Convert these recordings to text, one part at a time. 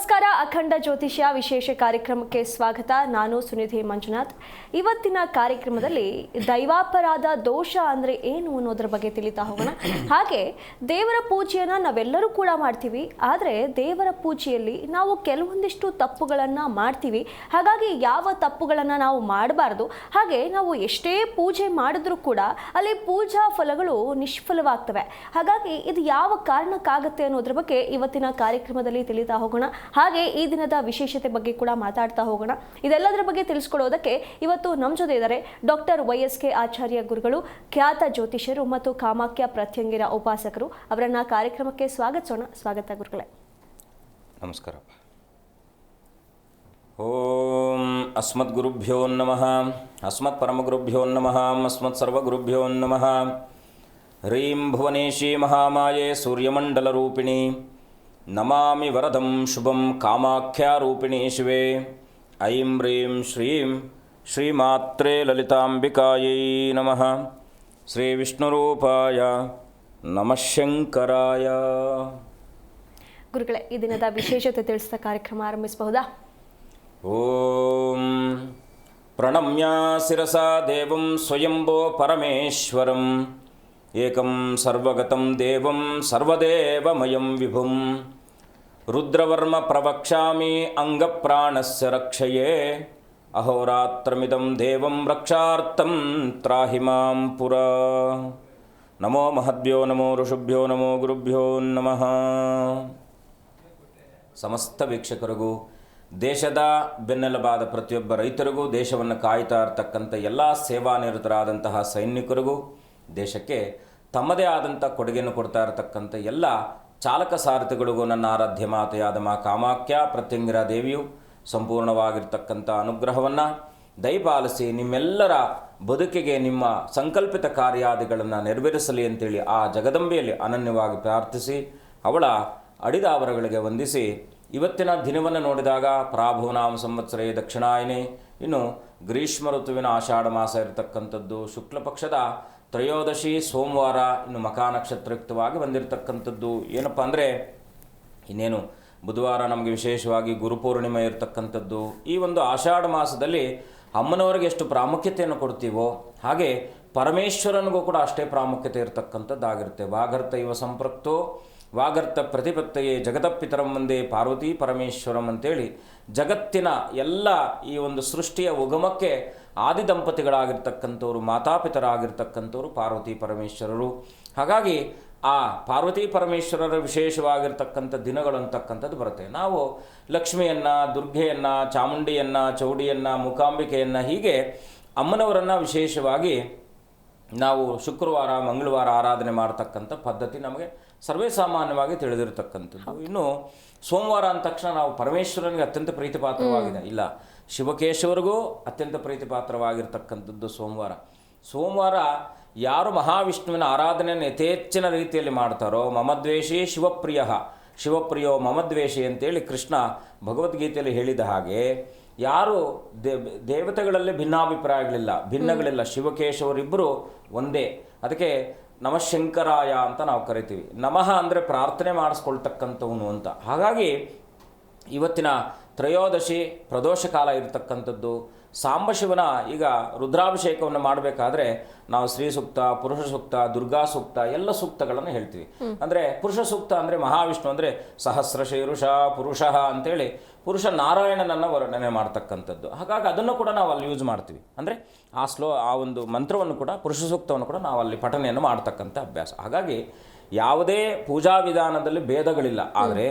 ನಮಸ್ಕಾರ. ಅಖಂಡ ಜ್ಯೋತಿಷ್ಯ ವಿಶೇಷ ಕಾರ್ಯಕ್ರಮಕ್ಕೆ ಸ್ವಾಗತ. ನಾನು ಸುನಿಧಿ ಮಂಜುನಾಥ್. ಇವತ್ತಿನ ಕಾರ್ಯಕ್ರಮದಲ್ಲಿ ದೈವಾಪರಾಧ ದೋಷ ಅಂದರೆ ಏನು ಅನ್ನೋದ್ರ ಬಗ್ಗೆ ತಿಳಿತಾ ಹೋಗೋಣ. ಹಾಗೆ ದೇವರ ಪೂಜೆಯನ್ನು ನಾವೆಲ್ಲರೂ ಕೂಡ ಮಾಡ್ತೀವಿ, ಆದರೆ ದೇವರ ಪೂಜೆಯಲ್ಲಿ ನಾವು ಕೆಲವೊಂದಿಷ್ಟು ತಪ್ಪುಗಳನ್ನು ಮಾಡ್ತೀವಿ. ಹಾಗಾಗಿ ಯಾವ ತಪ್ಪುಗಳನ್ನು ನಾವು ಮಾಡಬಾರ್ದು, ಹಾಗೆ ನಾವು ಎಷ್ಟೇ ಪೂಜೆ ಮಾಡಿದ್ರೂ ಕೂಡ ಅಲ್ಲಿ ಪೂಜಾ ಫಲಗಳು ನಿಷ್ಫಲವಾಗ್ತವೆ. ಹಾಗಾಗಿ ಇದು ಯಾವ ಕಾರಣಕ್ಕಾಗತ್ತೆ ಅನ್ನೋದ್ರ ಬಗ್ಗೆ ಇವತ್ತಿನ ಕಾರ್ಯಕ್ರಮದಲ್ಲಿ ತಿಳಿತಾ ಹೋಗೋಣ. ಹಾಗೆ ಈ ದಿನದ ವಿಶೇಷತೆ ಬಗ್ಗೆ ಕೂಡ ಮಾತಾಡ್ತಾ ಹೋಗೋಣ. ಇದೆಲ್ಲದರ ಬಗ್ಗೆ ತಿಳಿಸ್ಕೊಡೋದಕ್ಕೆ ಇವತ್ತು ನಮ್ಮ ಜೊತೆ ಇದ್ದಾರೆ ಡಾಕ್ಟರ್ YSK ಆಚಾರ್ಯ ಗುರುಗಳು, ಖ್ಯಾತ ಜ್ಯೋತಿಷರು ಮತ್ತು ಕಾಮಾಖ್ಯ ಪ್ರತ್ಯಂಗಿರ ಉಪಾಸಕರು. ಅವರನ್ನ ಕಾರ್ಯಕ್ರಮಕ್ಕೆ ಸ್ವಾಗತಿಸೋಣ. ಸ್ವಾಗತ ಗುರುಗಳೇ. ನಮಸ್ಕಾರ. ಓಂ ಅಸ್ಮದ್ ಗುರುಭ್ಯೋ ನಮಃ, ಅಸ್ಮತ್ ಪರಮಗುರುಭ್ಯೋ ನಮಃ, ಅಸ್ಮತ್ ಸರ್ವಗುರುಭ್ಯೋ ನಮಃ. ಹ್ರೀಂ ಭುವನೇಶಿ ಮಹಾಮಾಯೆ ಸೂರ್ಯಮಂಡಲರೂಪಿಣಿ ನಮಾಮಿ ವರದಂ ಶುಭಂ ಕಾಮಾಖ್ಯಾರೂಪಿಣಿ ಶಿವೆ. ಐಂ ಹ್ರೀಂ ಶ್ರೀಂ ಶ್ರೀಮಾತ್ರೇ ಲಲಿತಾಂಬಿಕಾಯೈ ನಮಃ. ಶ್ರೀ ವಿಷ್ಣುರೂಪಾಯ ನಮಃ ಶಂಕರಾಯ. ಗುರುಗಳೇ, ಈ ದಿನದ ವಿಶೇಷತೆ ತಿಳಿಸಿದ ಕಾರ್ಯಕ್ರಮ ಆರಂಭಿಸಬಹುದಾ? ಓಂ ಪ್ರಣಮ್ಯ ಶಿರಸಾ ದೇವಂ ಸ್ವಯಂಭೋ ಪರಮೇಶ್ವರಂ ಏಕಂ ಸರ್ವಗತಂ ದೇವಂ ಸರ್ವದೇವಮಯಂ ವಿಭುಂ ರುದ್ರವರ್ಮ ಪ್ರವಕ್ಷ್ಯಾಮಿ ಅಂಗಪ್ರಾಣಸ್ಯ ರಕ್ಷಯೇ ಅಹೋರಾತ್ರಮಿದಂ ದೇವಂ ರಕ್ಷಾರ್ಥಂ ತ್ರಾಹಿ ಮಾಂ ಪುರ. ನಮೋ ಮಹದ್ಭ್ಯೋ ನಮೋ ಋಷಭ್ಯೋ ನಮೋ ಗುರುಭ್ಯೋ ನಮಃ. ಸಮಸ್ತ ವೀಕ್ಷಕರಿಗೂ, ದೇಶದ ಬೆನ್ನೆಲುಬಾದ ಪ್ರತಿಯೊಬ್ಬ ರೈತರಿಗೂ, ದೇಶವನ್ನು ಕಾಯ್ತಾ ಇರತಕ್ಕಂಥ ಎಲ್ಲ ಸೇವಾನಿರತರಾದಂತಹ ಸೈನಿಕರಿಗೂ, ದೇಶಕ್ಕೆ ತಮ್ಮದೇ ಆದಂಥ ಕೊಡುಗೆಯನ್ನು ಕೊಡ್ತಾ ಇರತಕ್ಕಂಥ ಎಲ್ಲ ಚಾಲಕ ಸಾರಥಿಗಳಿಗೂ ನನ್ನ ಆರಾಧ್ಯ ಮಾತೆಯಾದ ಮಾ ಕಾಮಾಖ್ಯ ಪ್ರತ್ಯಂಗಿರ ದೇವಿಯು ಸಂಪೂರ್ಣವಾಗಿರ್ತಕ್ಕಂಥ ಅನುಗ್ರಹವನ್ನು ದಯಪಾಲಿಸಿ ನಿಮ್ಮೆಲ್ಲರ ಬದುಕಿಗೆ ನಿಮ್ಮ ಸಂಕಲ್ಪಿತ ಕಾರ್ಯಾದಿಗಳನ್ನು ನೆರವೇರಿಸಲಿ ಅಂತೇಳಿ ಆ ಜಗದಂಬೆಯಲ್ಲಿ ಅನನ್ಯವಾಗಿ ಪ್ರಾರ್ಥಿಸಿ ಅವಳ ಅಡಿದಾವರಗಳಿಗೆ ವಂದಿಸಿ, ಇವತ್ತಿನ ದಿನವನ್ನು ನೋಡಿದಾಗ ಪ್ರಾಭುನಾಮ ಸಂವತ್ಸರೇ ದಕ್ಷಿಣಾಯನೆ, ಇನ್ನು ಗ್ರೀಷ್ಮ ಋತುವಿನ ಆಷಾಢ ಮಾಸ ಇರತಕ್ಕಂಥದ್ದು, ಶುಕ್ಲ ಪಕ್ಷದ ತ್ರಯೋದಶಿ ಸೋಮವಾರ, ಇನ್ನು ಮಖಾ ನಕ್ಷತ್ರಯುಕ್ತವಾಗಿ ಬಂದಿರತಕ್ಕಂಥದ್ದು. ಏನಪ್ಪ ಅಂದರೆ ಇನ್ನೇನು ಬುಧವಾರ ನಮಗೆ ವಿಶೇಷವಾಗಿ ಗುರುಪೂರ್ಣಿಮೆ ಇರತಕ್ಕಂಥದ್ದು. ಈ ಒಂದು ಆಷಾಢ ಮಾಸದಲ್ಲಿ ಅಮ್ಮನವರಿಗೆ ಎಷ್ಟು ಪ್ರಾಮುಖ್ಯತೆಯನ್ನು ಕೊಡ್ತೀವೋ ಹಾಗೆ ಪರಮೇಶ್ವರನಿಗೂ ಕೂಡ ಅಷ್ಟೇ ಪ್ರಾಮುಖ್ಯತೆ ಇರತಕ್ಕಂಥದ್ದಾಗಿರುತ್ತೆ. ವಾಗರ್ತ ಇವ ಸಂಪೃಕ್ತೋ ವಾಗರ್ತ ಪ್ರತಿಪತ್ತೆಯೇ ಜಗದಪಿತರಂ ಒಂದೇ ಪಾರ್ವತಿ ಪರಮೇಶ್ವರಂ ಅಂತೇಳಿ ಜಗತ್ತಿನ ಎಲ್ಲ ಈ ಒಂದು ಸೃಷ್ಟಿಯ ಉಗಮಕ್ಕೆ ಆದಿ ದಂಪತಿಗಳಾಗಿರ್ತಕ್ಕಂಥವ್ರು, ಮಾತಾಪಿತರಾಗಿರ್ತಕ್ಕಂಥವ್ರು ಪಾರ್ವತಿ ಪರಮೇಶ್ವರರು. ಹಾಗಾಗಿ ಆ ಪಾರ್ವತಿ ಪರಮೇಶ್ವರರ ವಿಶೇಷವಾಗಿರ್ತಕ್ಕಂಥ ದಿನಗಳು ಅಂತಕ್ಕಂಥದ್ದು ಬರುತ್ತೆ. ನಾವು ಲಕ್ಷ್ಮಿಯನ್ನು, ದುರ್ಗೆಯನ್ನು, ಚಾಮುಂಡಿಯನ್ನು, ಚೌಡಿಯನ್ನು, ಮೂಕಾಂಬಿಕೆಯನ್ನು, ಹೀಗೆ ಅಮ್ಮನವರನ್ನು ವಿಶೇಷವಾಗಿ ನಾವು ಶುಕ್ರವಾರ, ಮಂಗಳವಾರ ಆರಾಧನೆ ಮಾಡ್ತಕ್ಕಂಥ ಪದ್ಧತಿ ನಮಗೆ ಸರ್ವೇ ಸಾಮಾನ್ಯವಾಗಿ ತಿಳಿದಿರತಕ್ಕಂಥದ್ದು. ಇನ್ನು ಸೋಮವಾರ ಅಂದ ತಕ್ಷಣ ನಾವು ಪರಮೇಶ್ವರನಿಗೆ ಅತ್ಯಂತ ಪ್ರೀತಿಪಾತ್ರವಾಗಿದೆ, ಇಲ್ಲ ಶಿವಕೇಶವರಿಗೂ ಅತ್ಯಂತ ಪ್ರೀತಿಪಾತ್ರವಾಗಿರ್ತಕ್ಕಂಥದ್ದು ಸೋಮವಾರ. ಸೋಮವಾರ ಯಾರು ಮಹಾವಿಷ್ಣುವಿನ ಆರಾಧನೆಯನ್ನು ಯಥೇಚ್ಛಿನ ರೀತಿಯಲ್ಲಿ ಮಾಡ್ತಾರೋ, ಮಮದ್ವೇಷಿ ಶಿವಪ್ರಿಯ ಶಿವಪ್ರಿಯೋ ಮಮದ್ವೇಷಿ ಅಂತೇಳಿ ಕೃಷ್ಣ ಭಗವದ್ಗೀತೆಯಲ್ಲಿ ಹೇಳಿದ ಹಾಗೆ, ಯಾರು ದೇವತೆಗಳಲ್ಲಿ ಭಿನ್ನಗಳಿಲ್ಲ, ಶಿವಕೇಶವರಿಬ್ಬರು ಒಂದೇ. ಅದಕ್ಕೆ ನಮಃಶಂಕರಾಯ ಅಂತ ನಾವು ಕರಿತೀವಿ. ನಮಃ ಅಂದರೆ ಪ್ರಾರ್ಥನೆ ಮಾಡಿಸ್ಕೊಳ್ತಕ್ಕಂಥವನು ಅಂತ. ಹಾಗಾಗಿ ಇವತ್ತಿನ ತ್ರಯೋದಶಿ ಪ್ರದೋಷ ಕಾಲ ಇರತಕ್ಕಂಥದ್ದು. ಸಾಂಬಶಿವನ ಈಗ ರುದ್ರಾಭಿಷೇಕವನ್ನು ಮಾಡಬೇಕಾದ್ರೆ ನಾವು ಶ್ರೀ ಸೂಕ್ತ, ಪುರುಷ ಸೂಕ್ತ, ದುರ್ಗಾ ಸೂಕ್ತ ಎಲ್ಲ ಸೂಕ್ತಗಳನ್ನು ಹೇಳ್ತೀವಿ. ಅಂದರೆ ಪುರುಷ ಸೂಕ್ತ ಅಂದರೆ ಮಹಾವಿಷ್ಣು ಅಂದರೆ ಸಹಸ್ರ ಶೀರುಷ ಪುರುಷ ಅಂತೇಳಿ ಪುರುಷ ನಾರಾಯಣನನ್ನು ವರ್ಣನೆ ಮಾಡ್ತಕ್ಕಂಥದ್ದು. ಹಾಗಾಗಿ ಅದನ್ನು ಕೂಡ ನಾವು ಅಲ್ಲಿ ಯೂಸ್ ಮಾಡ್ತೀವಿ. ಅಂದರೆ ಆ ಒಂದು ಮಂತ್ರವನ್ನು ಕೂಡ, ಪುರುಷ ಸೂಕ್ತವನ್ನು ಕೂಡ ನಾವು ಅಲ್ಲಿ ಪಠನೆಯನ್ನು ಮಾಡ್ತಕ್ಕಂಥ ಅಭ್ಯಾಸ. ಹಾಗಾಗಿ ಯಾವುದೇ ಪೂಜಾ ವಿಧಾನದಲ್ಲಿ ಭೇದಗಳಿಲ್ಲ. ಆದರೆ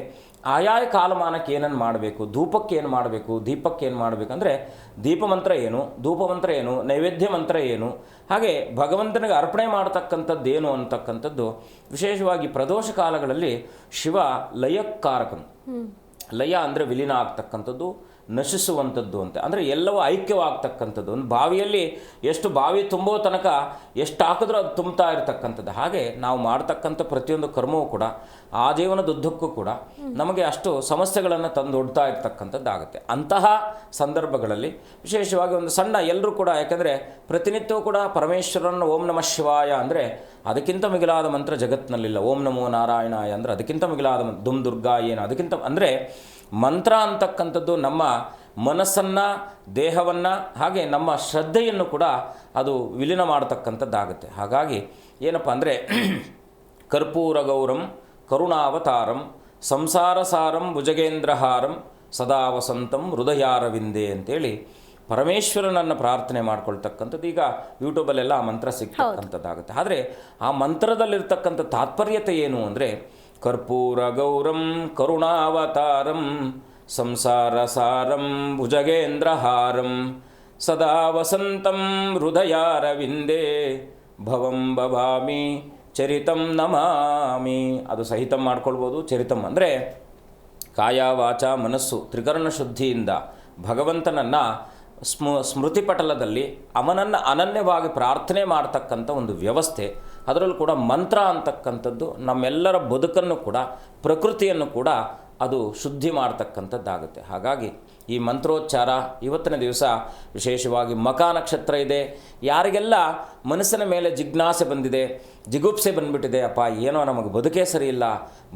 ಆಯಾಯ ಕಾಲಮಾನಕ್ಕೆ ಏನನ್ನು ಮಾಡಬೇಕು, ಧೂಪಕ್ಕೆ ಏನು ಮಾಡಬೇಕು, ದೀಪಕ್ಕೆ ಏನು ಮಾಡಬೇಕು, ಅಂದರೆ ದೀಪ ಮಂತ್ರ ಏನು, ಧೂಪ ಮಂತ್ರ ಏನು, ನೈವೇದ್ಯ ಮಂತ್ರ ಏನು, ಹಾಗೆ ಭಗವಂತನಿಗೆ ಅರ್ಪಣೆ ಮಾಡ್ತಕ್ಕಂಥದ್ದೇನು ಅಂತಕ್ಕಂಥದ್ದು ವಿಶೇಷವಾಗಿ ಪ್ರದೋಷ ಕಾಲಗಳಲ್ಲಿ ಶಿವ ಲಯಕ್ಕಾರಕನು. ಲಯ ಅಂದರೆ ವಿಲೀನ ಆಗ್ತಕ್ಕಂಥದ್ದು, ನಶಿಸುವಂಥದ್ದು ಅಂತ. ಅಂದರೆ ಎಲ್ಲವೂ ಐಕ್ಯವಾಗ್ತಕ್ಕಂಥದ್ದು. ಒಂದು ಬಾವಿಯಲ್ಲಿ ಎಷ್ಟು ಬಾವಿ ತುಂಬೋ ತನಕ ಎಷ್ಟು ಹಾಕಿದ್ರೂ ಅದು ತುಂಬ್ತಾ ಇರತಕ್ಕಂಥದ್ದು. ಹಾಗೆ ನಾವು ಮಾಡ್ತಕ್ಕಂಥ ಪ್ರತಿಯೊಂದು ಕರ್ಮವೂ ಕೂಡ ಆ ಜೀವನದುದ್ದಕ್ಕೂ ಕೂಡ ನಮಗೆ ಅಷ್ಟು ಸಮಸ್ಯೆಗಳನ್ನು ತಂದೊಡ್ತಾ ಇರ್ತಕ್ಕಂಥದ್ದಾಗುತ್ತೆ. ಅಂತಹ ಸಂದರ್ಭಗಳಲ್ಲಿ ವಿಶೇಷವಾಗಿ ಒಂದು ಸಣ್ಣ ಎಲ್ಲರೂ ಕೂಡ, ಯಾಕೆಂದರೆ ಪ್ರತಿನಿತ್ಯವೂ ಕೂಡ ಪರಮೇಶ್ವರನ ಓಂ ನಮಃ ಶಿವಾಯ ಅಂದರೆ ಅದಕ್ಕಿಂತ ಮಿಗಿಲಾದ ಮಂತ್ರ ಜಗತ್ತಿನಲ್ಲಿಲ್ಲ. ಓಂ ನಮೋ ನಾರಾಯಣಾಯ ಅಂದರೆ ಅದಕ್ಕಿಂತ ಮಿಗಿಲಾದ ದುಮ್ ದುರ್ಗಾ ಏನು ಅದಕ್ಕಿಂತ ಅಂದರೆ ಮಂತ್ರ ಅಂತಕ್ಕಂಥದ್ದು ನಮ್ಮ ಮನಸ್ಸನ್ನು, ದೇಹವನ್ನು, ಹಾಗೆ ನಮ್ಮ ಶ್ರದ್ಧೆಯನ್ನು ಕೂಡ ಅದು ವಿಲೀನ ಮಾಡತಕ್ಕಂಥದ್ದಾಗುತ್ತೆ. ಹಾಗಾಗಿ ಏನಪ್ಪ ಅಂದರೆ ಕರ್ಪೂರ ಗೌರಂ ಕರುಣಾವತಾರಂ ಸಂಸಾರಸಾರಂ ಭುಜಗೇಂದ್ರಹಾರಂ ಸದಾ ವಸಂತಂ ಹೃದಯಾರವಿಂದೆ ಅಂತೇಳಿ ಪರಮೇಶ್ವರನನ್ನು ಪ್ರಾರ್ಥನೆ ಮಾಡ್ಕೊಳ್ತಕ್ಕಂಥದ್ದು. ಈಗ ಯೂಟ್ಯೂಬಲ್ಲೆಲ್ಲ ಆ ಮಂತ್ರ ಸಿಗ್ತಕ್ಕಂಥದ್ದಾಗುತ್ತೆ. ಆದರೆ ಆ ಮಂತ್ರದಲ್ಲಿರ್ತಕ್ಕಂಥ ತಾತ್ಪರ್ಯತೆ ಏನು ಅಂದರೆ ಕರ್ಪೂರ ಗೌರಂ ಕರುಣಾವತಾರಂ ಸಂಸಾರಸಾರಂ ಭುಜಗೇಂದ್ರಹಾರಂ ಸದಾ ವಸಂತಂ ಹೃದಯಾರವಿಂದೇ ಭವಂ ಭವಾಮಿ ಚರಿತಂ ನಮಾಮಿ. ಅದು ಸಹಿತಂ ಮಾಡ್ಕೊಳ್ಬೋದು. ಚರಿತಂ ಅಂದರೆ ಕಾಯ ವಾಚ ಮನಸ್ಸು ತ್ರಿಕರಣ ಶುದ್ಧಿಯಿಂದ ಭಗವಂತನನ್ನು ಸ್ಮೃತಿ ಪಟಲದಲ್ಲಿ ಅವನನ್ನು ಅನನ್ಯವಾಗಿ ಪ್ರಾರ್ಥನೆ ಮಾಡ್ತಕ್ಕಂಥ ಒಂದು ವ್ಯವಸ್ಥೆ. ಅದರಲ್ಲೂ ಕೂಡ ಮಂತ್ರ ಅಂತಕ್ಕಂಥದ್ದು ನಮ್ಮೆಲ್ಲರ ಬದುಕನ್ನು ಕೂಡ, ಪ್ರಕೃತಿಯನ್ನು ಕೂಡ ಅದು ಶುದ್ಧಿ ಮಾಡ್ತಕ್ಕಂಥದ್ದಾಗುತ್ತೆ. ಹಾಗಾಗಿ ಈ ಮಂತ್ರೋಚ್ಚಾರ ಇವತ್ತಿನ ದಿವಸ ವಿಶೇಷವಾಗಿ ಮಖ ನಕ್ಷತ್ರ ಇದೆ. ಯಾರಿಗೆಲ್ಲ ಮನಸ್ಸಿನ ಮೇಲೆ ಜಿಜ್ಞಾಸೆ ಬಂದಿದೆ, ಜಿಗುಪ್ಸೆ ಬಂದುಬಿಟ್ಟಿದೆ, ಅಪ್ಪ ಏನೋ ನಮಗೆ ಬದುಕೇ ಸರಿ ಇಲ್ಲ,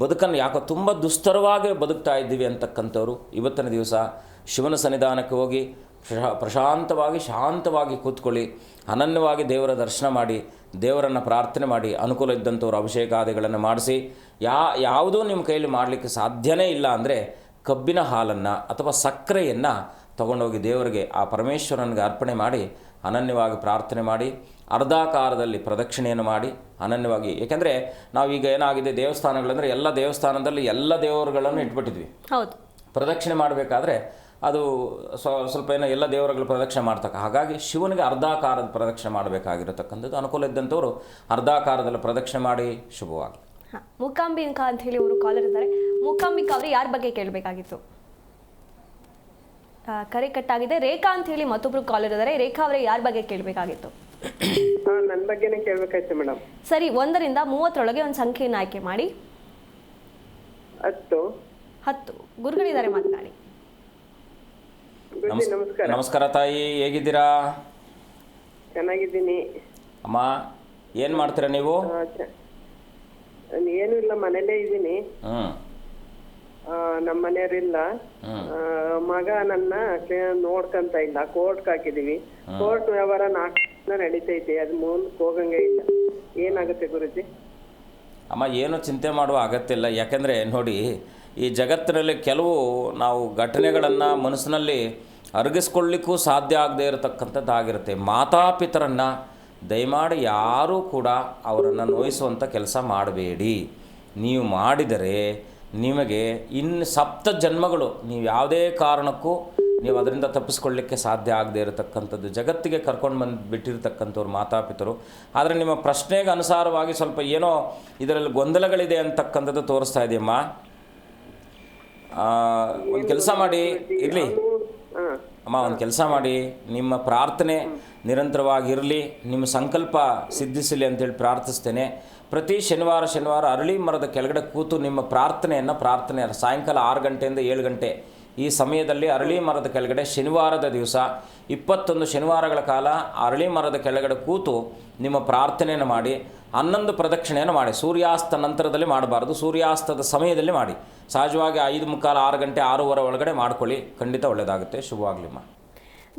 ಬದುಕನ್ನು ಯಾಕೋ ತುಂಬ ದುಸ್ತರವಾಗಿ ಬದುಕ್ತಾ ಇದ್ದೀವಿ ಅಂತಕ್ಕಂಥವ್ರು ಇವತ್ತಿನ ದಿವಸ ಶಿವನ ಸನ್ನಿಧಾನಕ್ಕೆ ಹೋಗಿ ಪ್ರಶಾಂತವಾಗಿ ಶಾಂತವಾಗಿ ಕೂತ್ಕೊಳ್ಳಿ, ಅನನ್ಯವಾಗಿ ದೇವರ ದರ್ಶನ ಮಾಡಿ, ದೇವರನ್ನು ಪ್ರಾರ್ಥನೆ ಮಾಡಿ, ಅನುಕೂಲ ಇದ್ದಂಥವ್ರು ಅಭಿಷೇಕಾದಿಗಳನ್ನು ಮಾಡಿಸಿ. ಯಾವುದೂ ನಿಮ್ಮ ಕೈಯಲ್ಲಿ ಮಾಡಲಿಕ್ಕೆ ಸಾಧ್ಯನೇ ಇಲ್ಲ ಅಂದರೆ ಕಬ್ಬಿನ ಹಾಲನ್ನು ಅಥವಾ ಸಕ್ಕರೆಯನ್ನು ತಗೊಂಡೋಗಿ ದೇವರಿಗೆ, ಆ ಪರಮೇಶ್ವರನಿಗೆ ಅರ್ಪಣೆ ಮಾಡಿ ಅನನ್ಯವಾಗಿ ಪ್ರಾರ್ಥನೆ ಮಾಡಿ, ಅರ್ಧಾಕಾರದಲ್ಲಿ ಪ್ರದಕ್ಷಿಣೆಯನ್ನು ಮಾಡಿ ಅನನ್ಯವಾಗಿ. ಏಕೆಂದರೆ ನಾವೀಗ ಏನಾಗಿದೆ, ದೇವಸ್ಥಾನಗಳಂದರೆ ಎಲ್ಲ ದೇವಸ್ಥಾನದಲ್ಲಿ ಎಲ್ಲ ದೇವರುಗಳನ್ನು ಇಟ್ಬಿಟ್ಟಿದ್ವಿ. ಹೌದು, ಪ್ರದಕ್ಷಿಣೆ ಮಾಡಬೇಕಾದ್ರೆ ಅದು ಸ್ವಲ್ಪ ಏನೋ ಎಲ್ಲ ದೇವರುಗಳು ಪ್ರದಕ್ಷಿಣೆ ಮಾಡ್ತಕ್ಕ. ಹಾಗಾಗಿ ಶಿವನಿಗೆ ಅರ್ಧಾಕಾರದ ಪ್ರದಕ್ಷಿಣೆ ಮಾಡಬೇಕಾಗಿರತಕ್ಕಂಥದ್ದು. ಅನುಕೂಲ ಇದ್ದಂಥವರು ಅರ್ಧಾಕಾರದಲ್ಲಿ ಪ್ರದಕ್ಷಿಣೆ ಮಾಡಿ ಶುಭವಾಗಿ. ಮೂಕಾಂಬಿಕಾ ಅಂತ ಹೇಳಿ ಅವರು ಕಾಲರ್ ಇದ್ದಾರೆ. ಮೂಕಾಂಬಿಕಾ ಅವರು ಯಾರ ಬಗ್ಗೆ ಕೇಳಬೇಕಾಗಿತ್ತು? ಕರೆ ಕಟ್ಟಾಗಿದೆ. ರೇಖಾ ಅಂತ ಹೇಳಿ ಮತ್ತೊಬ್ರು ಕಾಲರ್ ಇದ್ದಾರೆ. ರೇಖಾ ಅವರೇ ಯಾರ ಬಗ್ಗೆ ಕೇಳಬೇಕಾಗಿತ್ತು? ನನ್ನ ಬಗ್ಗೆನೇ ಕೇಳಬೇಕಾಯ್ತು ಮೇಡಮ್. ಸರಿ, 1 ರಿಂದ 30 ಒಂದು ಸಂಖ್ಯೆಯನ್ನು ಆಯ್ಕೆ ಮಾಡಿ. 10 ಗುರುಗಳಿದ್ದಾರೆ, ಮಾತನಾಡಿ. ನಮಸ್ಕಾರ. ನಮಸ್ಕಾರ ತಾಯಿ, ಹೇಗಿದ್ದೀರಾ? ಚೆನ್ನಾಗಿದ್ದೀನಿ ಅಮ್ಮ. ಏನು ಮಾಡ್ತೀರಾ ನೀವು? ಏನು ಇಲ್ಲ, ಮನೇಲೇ ಇದ್ದೀನಿ. ನಮ್ಮ ಮನೆಯವರಿಲ್ಲ. ಮಗ ನನ್ನ ನೋಡ್ಕಂತ ಇಲ್ಲ. ಕೋರ್ಟ್ಗೆ ಹಾಕಿದೀವಿ. ಕೋರ್ಟ್ ವ್ಯವಹಾರ 4 ದಿನ ನಡೀತೈತೆ, ಅದು ಮುಂದಕ್ಕೆ ಹೋಗಂಗೆ ಇಲ್ಲ. ಏನಾಗುತ್ತೆ ಗುರುಜಿ? ಅಮ್ಮ, ಏನು ಚಿಂತೆ ಮಾಡುವ ಅಗತ್ಯ ಇಲ್ಲ. ಯಾಕೆಂದರೆ ನೋಡಿ, ಈ ಜಗತ್ತಿನಲ್ಲಿ ಕೆಲವು ನಾವು ಘಟನೆಗಳನ್ನು ಮನಸ್ಸಿನಲ್ಲಿ ಅರಗಿಸ್ಕೊಳ್ಳಿಕ್ಕೂ ಸಾಧ್ಯ ಆಗದೇ ಇರತಕ್ಕಂಥದ್ದಾಗಿರುತ್ತೆ. ಮಾತಾಪಿತರನ್ನು ದಯಮಾಡಿ ಯಾರೂ ಕೂಡ ಅವರನ್ನು ನೋಯಿಸುವಂಥ ಕೆಲಸ ಮಾಡಬೇಡಿ. ನೀವು ಮಾಡಿದರೆ ನಿಮಗೆ ಇನ್ನು 7 ಜನ್ಮಗಳು ನೀವು ಯಾವುದೇ ಕಾರಣಕ್ಕೂ ನೀವು ಅದರಿಂದ ತಪ್ಪಿಸ್ಕೊಳ್ಳಿಕ್ಕೆ ಸಾಧ್ಯ ಆಗದೇ ಇರತಕ್ಕಂಥದ್ದು. ಜಗತ್ತಿಗೆ ಕರ್ಕೊಂಡು ಬಂದು ಬಿಟ್ಟಿರ್ತಕ್ಕಂಥವ್ರು ಮಾತಾಪಿತರು. ಆದರೆ ನಿಮ್ಮ ಪ್ರಶ್ನೆಗೆ ಅನುಸಾರವಾಗಿ ಸ್ವಲ್ಪ ಏನೋ ಇದರಲ್ಲಿ ಗೊಂದಲಗಳಿದೆ ಅಂತಕ್ಕಂಥದ್ದು ತೋರಿಸ್ತಾ ಇದೆಯಮ್ಮ. ಒಂದು ಕೆಲಸ ಮಾಡಿ, ಇರಲಿ ಅಮ್ಮ, ಒಂದು ಕೆಲಸ ಮಾಡಿ, ನಿಮ್ಮ ಪ್ರಾರ್ಥನೆ ನಿರಂತರವಾಗಿರಲಿ, ನಿಮ್ಮ ಸಂಕಲ್ಪ ಸಿದ್ಧಿಸಲಿ ಅಂತೇಳಿ ಪ್ರಾರ್ಥಿಸ್ತೇನೆ. ಪ್ರತಿ ಶನಿವಾರ ಅರಳಿ ಮರದ ಕೆಳಗಡೆ ಕೂತು ನಿಮ್ಮ ಪ್ರಾರ್ಥನೆ ಸಾಯಂಕಾಲ 6 ಗಂಟೆಯಿಂದ 7 ಗಂಟೆ ಈ ಸಮಯದಲ್ಲಿ ಅರಳಿ ಮರದ ಕೆಳಗಡೆ ಶನಿವಾರದ ದಿವಸ 21 ಶನಿವಾರಗಳ ಕಾಲ ಅರಳಿ ಮರದ ಕೆಳಗಡೆ ಕೂತು ನಿಮ್ಮ ಪ್ರಾರ್ಥನೆಯನ್ನು ಮಾಡಿ 11 ಪ್ರದಕ್ಷಿಣೆಯನ್ನು ಮಾಡಿ. ಸೂರ್ಯಾಸ್ತ ನಂತರದಲ್ಲಿ ಮಾಡಬಾರ್ದು, ಸೂರ್ಯಾಸ್ತದ ಸಮಯದಲ್ಲಿ ಮಾಡಿ. ಸಹಜವಾಗಿ 5:45 6 ಗಂಟೆ 6:15 ಒಳಗಡೆ ಮಾಡ್ಕೊಳ್ಳಿ, ಖಂಡಿತ ಒಳ್ಳೆಯದಾಗುತ್ತೆ. ಶುಭವಾಗಲಿಮ್ಮ.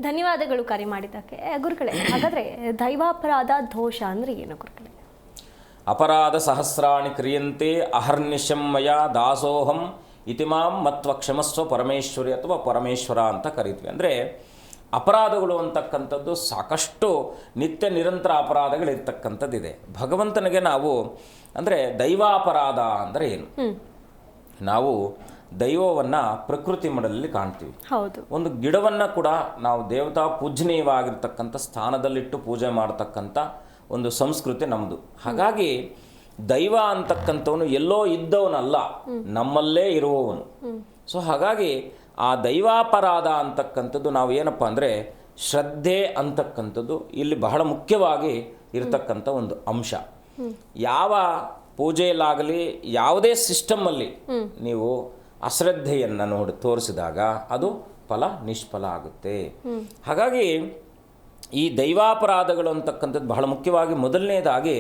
ಧನ್ಯವಾದಗಳು ಕರೆ ಮಾಡಿದ್ದಕ್ಕೆ. ಗುರುಗಳೇ, ಹಾಗಾದರೆ ದೈವಾಪರಾಧ ದೋಷ ಅಂದರೆ ಏನು ಗುರುಗಳೇ? ಅಪರಾಧ ಸಹಸ್ರಾಣಿ ಕ್ರಿಯಂತೆ ಅಹರ್ನಿಶಂ ಮಯ ದಾಸೋಹಂ ಇತಿಮಾಂ ಮತ್ವ ಕ್ಷಮಸ್ವ ಪರಮೇಶ್ವರಿ ಅಥವಾ ಪರಮೇಶ್ವರ ಅಂತ ಕರಿತೀವಿ. ಅಂದರೆ ಅಪರಾಧಗಳು ಅಂತಕ್ಕಂಥದ್ದು ಸಾಕಷ್ಟು ನಿತ್ಯ ನಿರಂತರ ಅಪರಾಧಗಳಿರ್ತಕ್ಕಂಥದ್ದಿದೆ. ಭಗವಂತನಿಗೆ ನಾವು ಅಂದರೆ ದೈವಾಪರಾಧ ಅಂದರೆ ಏನು? ನಾವು ದೈವವನ್ನು ಪ್ರಕೃತಿ ಮಡಲಲ್ಲಿ ಕಾಣ್ತೀವಿ. ಹೌದು. ಒಂದು ಗಿಡವನ್ನು ಕೂಡ ನಾವು ದೇವತಾ ಪೂಜನೀಯವಾಗಿರ್ತಕ್ಕಂಥ ಸ್ಥಾನದಲ್ಲಿಟ್ಟು ಪೂಜೆ ಮಾಡತಕ್ಕಂಥ ಒಂದು ಸಂಸ್ಕೃತಿ ನಮ್ಮದು. ಹಾಗಾಗಿ ದೈವ ಅಂತಕ್ಕಂಥವನು ಎಲ್ಲೋ ಇದ್ದವನಲ್ಲ, ನಮ್ಮಲ್ಲೇ ಇರುವವನು. ಸೊ ಹಾಗಾಗಿ ಆ ದೈವಾಪರಾಧ ಅಂತಕ್ಕಂಥದ್ದು ನಾವು ಏನಪ್ಪ ಅಂದರೆ ಶ್ರದ್ಧೆ ಅಂತಕ್ಕಂಥದ್ದು ಇಲ್ಲಿ ಬಹಳ ಮುಖ್ಯವಾಗಿ ಇರತಕ್ಕಂಥ ಒಂದು ಅಂಶ. ಯಾವ ಪೂಜೆಯಲ್ಲಾಗಲಿ ಯಾವುದೇ ಸಿಸ್ಟಮಲ್ಲಿ ನೀವು ಅಶ್ರದ್ಧೆಯನ್ನು ತೋರಿಸಿದಾಗ ಅದು ಫಲ ನಿಷ್ಫಲ ಆಗುತ್ತೆ. ಹಾಗಾಗಿ ಈ ದೈವಾಪರಾಧಗಳು ಅಂತಕ್ಕಂಥದ್ದು ಬಹಳ ಮುಖ್ಯವಾಗಿ ಮೊದಲನೇದಾಗಿ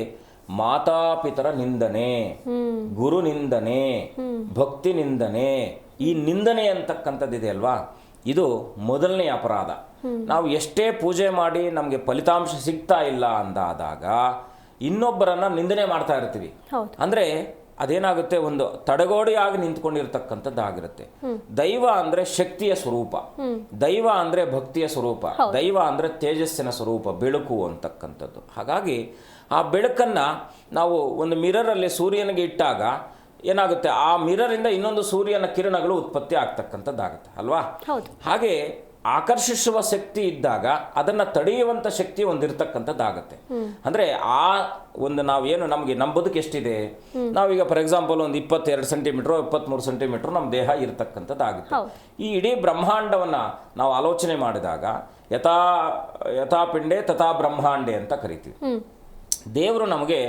ಮಾತಾಪಿತರ ನಿಂದನೆ, ಗುರು ನಿಂದನೆ, ಭಕ್ತಿ ನಿಂದನೆ, ಈ ನಿಂದನೆ ಅಂತಕ್ಕಂಥದ್ದಿದೆ ಅಲ್ವಾ, ಇದು ಮೊದಲನೇ ಅಪರಾಧ. ನಾವು ಎಷ್ಟೇ ಪೂಜೆ ಮಾಡಿ ನಮಗೆ ಫಲಿತಾಂಶ ಸಿಗ್ತಾ ಇಲ್ಲ ಅಂದಾದಾಗ ಇನ್ನೊಬ್ಬರನ್ನ ನಿಂದನೆ ಮಾಡ್ತಾ ಇರ್ತೀವಿ. ಅಂದ್ರೆ ಅದೇನಾಗುತ್ತೆ, ಒಂದು ತಡೆಗೋಡೆಯಾಗಿ ನಿಂತ್ಕೊಂಡಿರ್ತಕ್ಕಂಥದ್ದಾಗಿರುತ್ತೆ. ದೈವ ಅಂದ್ರೆ ಶಕ್ತಿಯ ಸ್ವರೂಪ, ದೈವ ಅಂದ್ರೆ ಭಕ್ತಿಯ ಸ್ವರೂಪ, ದೈವ ಅಂದ್ರೆ ತೇಜಸ್ಸಿನ ಸ್ವರೂಪ, ಬೆಳಕು ಅಂತಕ್ಕಂಥದ್ದು. ಹಾಗಾಗಿ ಆ ಬೆಳಕನ್ನ ನಾವು ಒಂದು ಮಿರರಲ್ಲಿ ಸೂರ್ಯನಿಗೆ ಇಟ್ಟಾಗ ಏನಾಗುತ್ತೆ, ಆ ಮಿರರಿಂದ ಇನ್ನೊಂದು ಸೂರ್ಯನ ಕಿರಣಗಳು ಉತ್ಪತ್ತಿ ಆಗ್ತಕ್ಕಂಥದ್ದಾಗುತ್ತೆ ಅಲ್ವಾ. ಹಾಗೆ ಆಕರ್ಷಿಸುವ ಶಕ್ತಿ ಇದ್ದಾಗ ಅದನ್ನ ತಡೆಯುವಂಥ ಶಕ್ತಿ ಒಂದಿರ್ತಕ್ಕಂಥದ್ದಾಗತ್ತೆ. ಅಂದ್ರೆ ಆ ಒಂದು ನಾವೇನು ನಮ್ಮ ಬದುಕು ಎಷ್ಟಿದೆ, ನಾವೀಗ ಫಾರ್ ಎಕ್ಸಾಂಪಲ್ ಒಂದು 22 ಸೆಂಟಿಮೀಟರ್ 23 ಸೆಂಟಿಮೀಟರ್ ನಮ್ಮ ದೇಹ ಇರತಕ್ಕಂಥದ್ದಾಗುತ್ತೆ. ಈ ಇಡೀ ಬ್ರಹ್ಮಾಂಡವನ್ನ ನಾವು ಆಲೋಚನೆ ಮಾಡಿದಾಗ ಯಥಾ ಪಿಂಡೆ ತಥಾ ಬ್ರಹ್ಮಾಂಡೆ ಅಂತ ಕರಿತೀವಿ. ದೇವರು ನಮಗೆ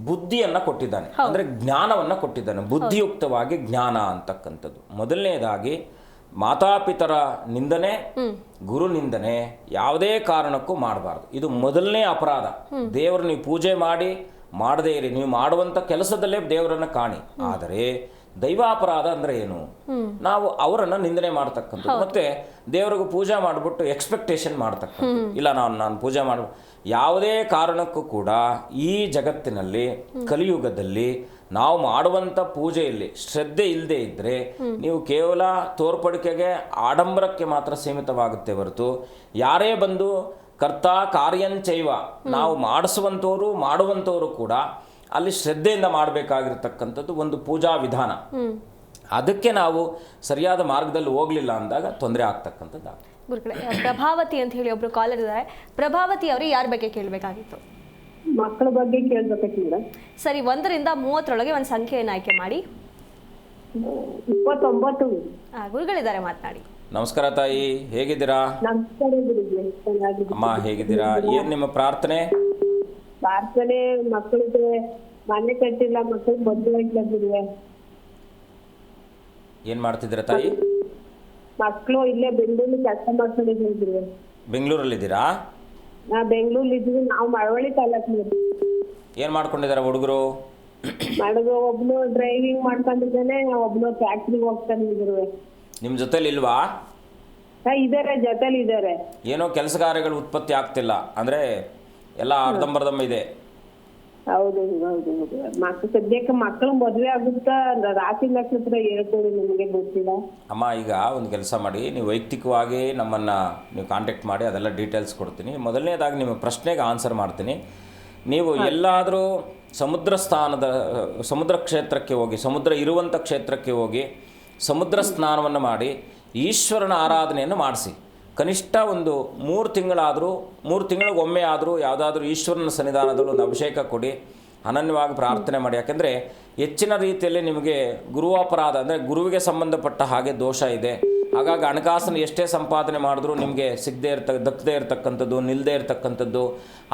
ಬುದ್ಧಿಯನ್ನ ಕೊಟ್ಟಿದ್ದಾನೆ, ಅಂದ್ರೆ ಜ್ಞಾನವನ್ನ ಕೊಟ್ಟಿದ್ದಾನೆ. ಬುದ್ಧಿಯುಕ್ತವಾಗಿ ಜ್ಞಾನ ಅಂತಕ್ಕಂಥದ್ದು. ಮೊದಲನೇದಾಗಿ ಮಾತಾಪಿತರ ನಿಂದನೆ, ಗುರು ನಿಂದನೆ ಯಾವುದೇ ಕಾರಣಕ್ಕೂ ಮಾಡಬಾರ್ದು. ಇದು ಮೊದಲನೇ ಅಪರಾಧ. ದೇವರು ನೀವು ಪೂಜೆ ಮಾಡದೇ ಇರಿ, ನೀವು ಮಾಡುವಂತ ಕೆಲಸದಲ್ಲೇ ದೇವರನ್ನ ಕಾಣಿ. ಆದರೆ ದೈವಾಪರಾಧ ಅಂದ್ರೆ ಏನು, ನಾವು ಅವರನ್ನ ನಿಂದನೆ ಮಾಡ್ತಕ್ಕಂಥದ್ದು. ಮತ್ತೆ ದೇವರಿಗೂ ಪೂಜೆ ಮಾಡಿಬಿಟ್ಟು ಎಕ್ಸ್ಪೆಕ್ಟೇಷನ್ ಮಾಡ್ತಕ್ಕಂಥದ್ದು. ಇಲ್ಲ ನಾನು ಪೂಜೆ ಮಾಡ, ಯಾವುದೇ ಕಾರಣಕ್ಕೂ ಕೂಡ ಈ ಜಗತ್ತಿನಲ್ಲಿ ಕಲಿಯುಗದಲ್ಲಿ ನಾವು ಮಾಡುವಂಥ ಪೂಜೆಯಲ್ಲಿ ಶ್ರದ್ಧೆ ಇಲ್ಲದೆ ಇದ್ದರೆ ನೀವು ಕೇವಲ ತೋರ್ಪಡಿಕೆಗೆ ಆಡಂಬರಕ್ಕೆ ಮಾತ್ರ ಸೀಮಿತವಾಗುತ್ತೆ ಹೊರತು, ಯಾರೇ ಬಂದು ಕರ್ತ ಕಾರ್ಯಂಚೈವ, ನಾವು ಮಾಡುವಂಥವರು ಕೂಡ ಅಲ್ಲಿ ಶ್ರದ್ಧೆಯಿಂದ ಮಾಡಬೇಕಾಗಿರ್ತಕ್ಕಂಥದ್ದು ಒಂದು ಪೂಜಾ ವಿಧಾನ. ಅದಕ್ಕೆ ನಾವು ಸರಿಯಾದ ಮಾರ್ಗದಲ್ಲಿ ಹೋಗ್ಲಿಲ್ಲ ಅಂದಾಗ ತೊಂದರೆ ಆಗ್ತಕ್ಕಂಥದ್ದು. ಗುರುಗಳೇ, ಪ್ರಭಾವತಿ ಅಂತ ಹೇಳಿ ಒಬ್ರು ಕಾಲರ್ ಇದ್ದಾರೆ. ಪ್ರಭಾವತಿ ಅವರು ಯಾರ ಬಗ್ಗೆ ಕೇಳಬೇಕಾಗಿತ್ತು? ಮಕ್ಕಳ ಬಗ್ಗೆ ಕೇಳ್ಬೇಕಿಲ್ಲ. ಸರಿ, 1 ರಿಂದ 30 ಒಂದು ಸಂಖ್ಯೆಯನ್ನು ಆಯ್ಕೆ ಮಾಡಿ. 29. ಗುರುಗಳಿದ್ದಾರೆ, ಮಾತನಾಡಿ. ನಮಸ್ಕಾರ ತಾಯಿ, ಹೇಗಿದ್ದೀರಾ? ಅಮ್ಮ ಹೇಗಿದ್ದೀರಾ? ಏನ್ ನಿಮ್ಮ ಪ್ರಾರ್ಥನೆ? ಮಕ್ಕಳಿಗೆ ಮನೆ ಕಟ್ಟಿಲ್ಲ, ಮಕ್ಕಳಿಗೆ ಮದುವೆ ಆಗಿಲ್ಲ. ಏನ್ ಮಾಡ್ತಿದ್ದೀರಾ ತಾಯಿ? ಮಕ್ಕಳು ಇಲ್ಲೇ ಬೆಂಗಳೂರಲ್ಲಿ ಕೆಲಸ ಮಾಡ್ಕೊಂಡಿದ್ದೀವಿ. ಬೆಂಗಳೂರಲ್ಲಿದ್ದೀರಾ? ನಾ ಬೆಂಗಳೂರಲ್ಲಿ ಇದ್ದೀವಿ. ನಾವು ಮಳವಳ್ಳಿ ತಾಲೂಕು. ಏನ್ ಮಾಡ್ಕೊಂಡಿದಾರ ಹುಡುಗರು? ಒಬ್ನು ಡ್ರೈವಿಂಗ್ ಮಾಡ್ಕೊಂಡಿದ್ದಾನೆ, ಒಬ್ನು ಫ್ಯಾಕ್ಟ್ರಿಗೆ ಹೋಗ್ತಾನೆ. ನಿಮ್ ಜೊತೆಲಿ ಇಲ್ವಾ? ಇದಾರೆ, ಜೊತೆಲಿ ಇದಾರೆ. ಏನೋ ಕೆಲಸ ಕಾರ್ಯಗಳು ಉತ್ಪತ್ತಿ ಆಗ್ತಿಲ್ಲ ಅಂದ್ರೆ ಎಲ್ಲ ಅರ್ಧಂಬರ್ಧಂಬ ಇದೆ. ಹೌದು ಹೌದು ಹೌದು. ಸದ್ಯಕ್ಕೆ ಮಕ್ಕಳು ಮದುವೆ ಆಗುತ್ತಾ ರಾಶಿ ನಕ್ಷತ್ರ ಹೇಳ್ಕೊಡಿ, ನಿಮಗೆ ಗೊತ್ತಿಲ್ಲ. ಅಮ್ಮ ಈಗ ಒಂದು ಕೆಲಸ ಮಾಡಿ, ನೀವು ವೈಯಕ್ತಿಕವಾಗಿ ನಮ್ಮನ್ನು ನೀವು ಕಾಂಟ್ಯಾಕ್ಟ್ ಮಾಡಿ, ಅದೆಲ್ಲ ಡೀಟೇಲ್ಸ್ ಕೊಡ್ತೀನಿ. ಮೊದಲನೇದಾಗಿ ನಿಮ್ಮ ಪ್ರಶ್ನೆಗೆ ಆನ್ಸರ್ ಮಾಡ್ತೀನಿ. ನೀವು ಎಲ್ಲಾದರೂ ಸಮುದ್ರ ಕ್ಷೇತ್ರಕ್ಕೆ ಹೋಗಿ, ಸಮುದ್ರ ಇರುವಂಥ ಕ್ಷೇತ್ರಕ್ಕೆ ಹೋಗಿ ಸಮುದ್ರ ಸ್ನಾನವನ್ನು ಮಾಡಿ ಈಶ್ವರನ ಆರಾಧನೆಯನ್ನು ಮಾಡಿಸಿ. ಕನಿಷ್ಠ ಒಂದು 3 ತಿಂಗಳಾದರೂ, 3 ತಿಂಗಳಿಗೊಮ್ಮೆ ಆದರೂ ಯಾವುದಾದ್ರೂ ಈಶ್ವರನ ಸನ್ನಿಧಾನದಲ್ಲಿ ಒಂದು ಅಭಿಷೇಕ ಕೊಡಿ, ಅನನ್ಯವಾಗಿ ಪ್ರಾರ್ಥನೆ ಮಾಡಿ. ಯಾಕೆಂದರೆ ಹೆಚ್ಚಿನ ರೀತಿಯಲ್ಲಿ ನಿಮಗೆ ಗುರುವಾಪರಾಧ ಅಂದರೆ ಗುರುವಿಗೆ ಸಂಬಂಧಪಟ್ಟ ಹಾಗೆ ದೋಷ ಇದೆ. ಹಾಗಾಗಿ ಹಣಕಾಸನ್ನು ಎಷ್ಟೇ ಸಂಪಾದನೆ ಮಾಡಿದ್ರೂ ನಿಮಗೆ ದಕ್ಕದೇ ಇರತಕ್ಕಂಥದ್ದು, ನಿಲ್ಲದೇ ಇರತಕ್ಕಂಥದ್ದು,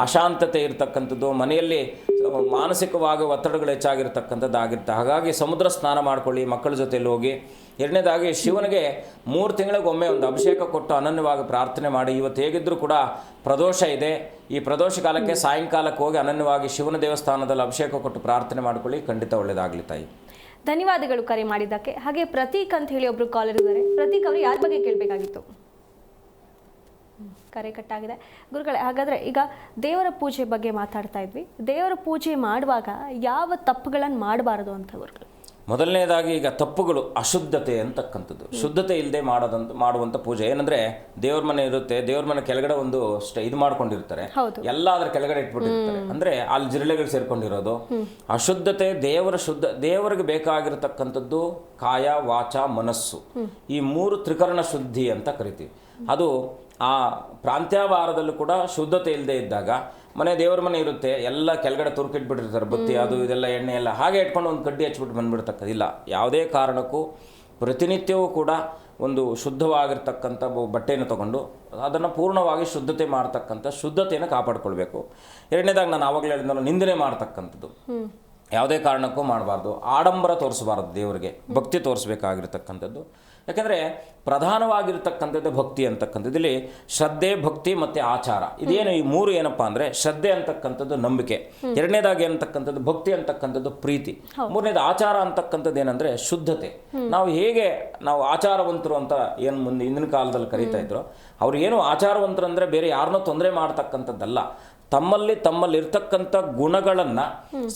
ಅಶಾಂತತೆ ಇರತಕ್ಕಂಥದ್ದು, ಮನೆಯಲ್ಲಿ ಮಾನಸಿಕವಾಗಿ ಒತ್ತಡಗಳು ಹೆಚ್ಚಾಗಿರ್ತಕ್ಕಂಥದ್ದು ಆಗಿರುತ್ತೆ. ಹಾಗಾಗಿ ಸಮುದ್ರ ಸ್ನಾನ ಮಾಡ್ಕೊಳ್ಳಿ, ಮಕ್ಕಳ ಜೊತೆಯಲ್ಲಿ ಹೋಗಿ. ಎರಡನೇದಾಗಿ ಶಿವನಿಗೆ 3 ತಿಂಗಳಿಗೊಮ್ಮೆ ಒಂದು ಅಭಿಷೇಕ ಕೊಟ್ಟು ಅನನ್ಯವಾಗಿ ಪ್ರಾರ್ಥನೆ ಮಾಡಿ. ಇವತ್ತು ಹೇಗಿದ್ದರೂ ಕೂಡ ಪ್ರದೋಷ ಇದೆ, ಈ ಪ್ರದೋಷ ಕಾಲಕ್ಕೆ ಸಾಯಂಕಾಲಕ್ಕೆ ಹೋಗಿ ಅನನ್ಯವಾಗಿ ಶಿವನ ದೇವಸ್ಥಾನದಲ್ಲಿ ಅಭಿಷೇಕ ಕೊಟ್ಟು ಪ್ರಾರ್ಥನೆ ಮಾಡ್ಕೊಳ್ಳಿ, ಖಂಡಿತ ಒಳ್ಳೆಯದಾಗಲಿ ತಾಯಿ. ಧನ್ಯವಾದಗಳು ಕರೆ ಮಾಡಿದ್ದಕ್ಕೆ. ಹಾಗೆ ಪ್ರತೀಕ್ ಅಂತ ಹೇಳಿ ಒಬ್ರು ಕಾಲರ್ ಇದ್ದಾರೆ. ಪ್ರತೀಕ್ ಅವರು ಯಾರ ಬಗ್ಗೆ ಕೇಳಬೇಕಾಗಿತ್ತು? ಕರೆ ಕಟ್ಟಾಗಿದೆ. ಗುರುಗಳೇ, ಹಾಗಾದರೆ ಈಗ ದೇವರ ಪೂಜೆ ಬಗ್ಗೆ ಮಾತಾಡ್ತಾ ಇದ್ವಿ. ದೇವರ ಪೂಜೆ ಮಾಡುವಾಗ ಯಾವ ತಪ್ಪುಗಳನ್ನು ಮಾಡಬಾರದು ಅಂತ ಗುರುಗಳು? ಮೊದಲನೇದಾಗಿ ಈಗ ತಪ್ಪುಗಳು ಅಶುದ್ಧತೆ ಅಂತಕ್ಕಂಥದ್ದು. ಶುದ್ಧತೆ ಇಲ್ಲದೆ ಮಾಡುವಂಥ ಪೂಜೆ ಏನಂದರೆ, ದೇವ್ರ ಮನೆ ಇರುತ್ತೆ, ದೇವ್ರ ಮನೆ ಕೆಳಗಡೆ ಒಂದು ಇದು ಮಾಡ್ಕೊಂಡಿರ್ತಾರೆ, ಎಲ್ಲ ಅದ್ರ ಕೆಳಗಡೆ ಇಟ್ಬಿಟ್ಟಿರ್ತಾರೆ. ಅಂದರೆ ಅಲ್ಲಿ ಜಿರಳೆಗಳು ಸೇರ್ಕೊಂಡಿರೋದು ಅಶುದ್ಧತೆ. ದೇವರಿಗೆ ಬೇಕಾಗಿರತಕ್ಕಂಥದ್ದು ಕಾಯ, ವಾಚ, ಮನಸ್ಸು, ಈ 3 ತ್ರಿಕರಣ ಶುದ್ಧಿ ಅಂತ ಕರಿತೀವಿ. ಅದು ಆ ಪ್ರಾಂತ್ಯವಾರದಲ್ಲೂ ಕೂಡ ಶುದ್ಧತೆ ಇಲ್ಲದೆ ಇದ್ದಾಗ, ಮನೆ ದೇವರ ಮನೆ ಇರುತ್ತೆ, ಎಲ್ಲ ಕೆಳಗಡೆ ತುರುಕಿಟ್ಬಿಟ್ಟಿರ್ತಾರೆ, ಬತ್ತಿ ಅದು ಇದೆಲ್ಲ ಎಣ್ಣೆ ಎಲ್ಲ ಹಾಗೆ ಇಟ್ಕೊಂಡು ಒಂದು ಕಡ್ಡಿ ಹಚ್ಬಿಟ್ಟು ಬಂದ್ಬಿಡ್ತಕ್ಕದಿಲ್ಲ. ಯಾವುದೇ ಕಾರಣಕ್ಕೂ ಪ್ರತಿನಿತ್ಯವೂ ಕೂಡ ಒಂದು ಶುದ್ಧವಾಗಿರ್ತಕ್ಕಂಥ ಬಟ್ಟೆಯನ್ನು ತಗೊಂಡು ಅದನ್ನು ಪೂರ್ಣವಾಗಿ ಶುದ್ಧತೆ ಮಾಡ್ತಕ್ಕಂಥ ಶುದ್ಧತೆಯನ್ನು ಕಾಪಾಡ್ಕೊಳ್ಬೇಕು. ಎರಡನೇದಾಗಿ ನಾನು ಆವಾಗಲೇ ಹೇಳಿದ್ನಲ್ಲ, ನಿಂದನೆ ಮಾಡ್ತಕ್ಕಂಥದ್ದು ಯಾವುದೇ ಕಾರಣಕ್ಕೂ ಮಾಡಬಾರ್ದು. ಆಡಂಬರ ತೋರಿಸಬಾರ್ದು, ದೇವರಿಗೆ ಭಕ್ತಿ ತೋರಿಸ್ಬೇಕಾಗಿರ್ತಕ್ಕಂಥದ್ದು. ಯಾಕಂದರೆ ಪ್ರಧಾನವಾಗಿರ್ತಕ್ಕಂಥದ್ದು ಭಕ್ತಿ ಅಂತಕ್ಕಂಥದ್ದು. ಇಲ್ಲಿ ಶ್ರದ್ಧೆ, ಭಕ್ತಿ ಮತ್ತು ಆಚಾರ, ಇದೇನು ಈ ಮೂರು ಏನಪ್ಪ ಅಂದರೆ ಶ್ರದ್ಧೆ ಅಂತಕ್ಕಂಥದ್ದು ನಂಬಿಕೆ, ಎರಡನೇದಾಗಿ ಅಂತಕ್ಕಂಥದ್ದು ಭಕ್ತಿ ಅಂತಕ್ಕಂಥದ್ದು ಪ್ರೀತಿ, ಮೂರನೇದು ಆಚಾರ ಅಂತಕ್ಕಂಥದ್ದು ಏನಂದರೆ ಶುದ್ಧತೆ. ನಾವು ಆಚಾರವಂತರು ಅಂತ ಏನು ಮುಂದೆ ಹಿಂದಿನ ಕಾಲದಲ್ಲಿ ಕರೀತಾ ಇದ್ರು, ಅವ್ರು ಏನು ಆಚಾರವಂತರು ಅಂದರೆ ಬೇರೆ ಯಾರನ್ನೋ ತೊಂದರೆ ಮಾಡ್ತಕ್ಕಂಥದ್ದಲ್ಲ, ತಮ್ಮಲ್ಲಿ ಇರ್ತಕ್ಕಂಥ ಗುಣಗಳನ್ನು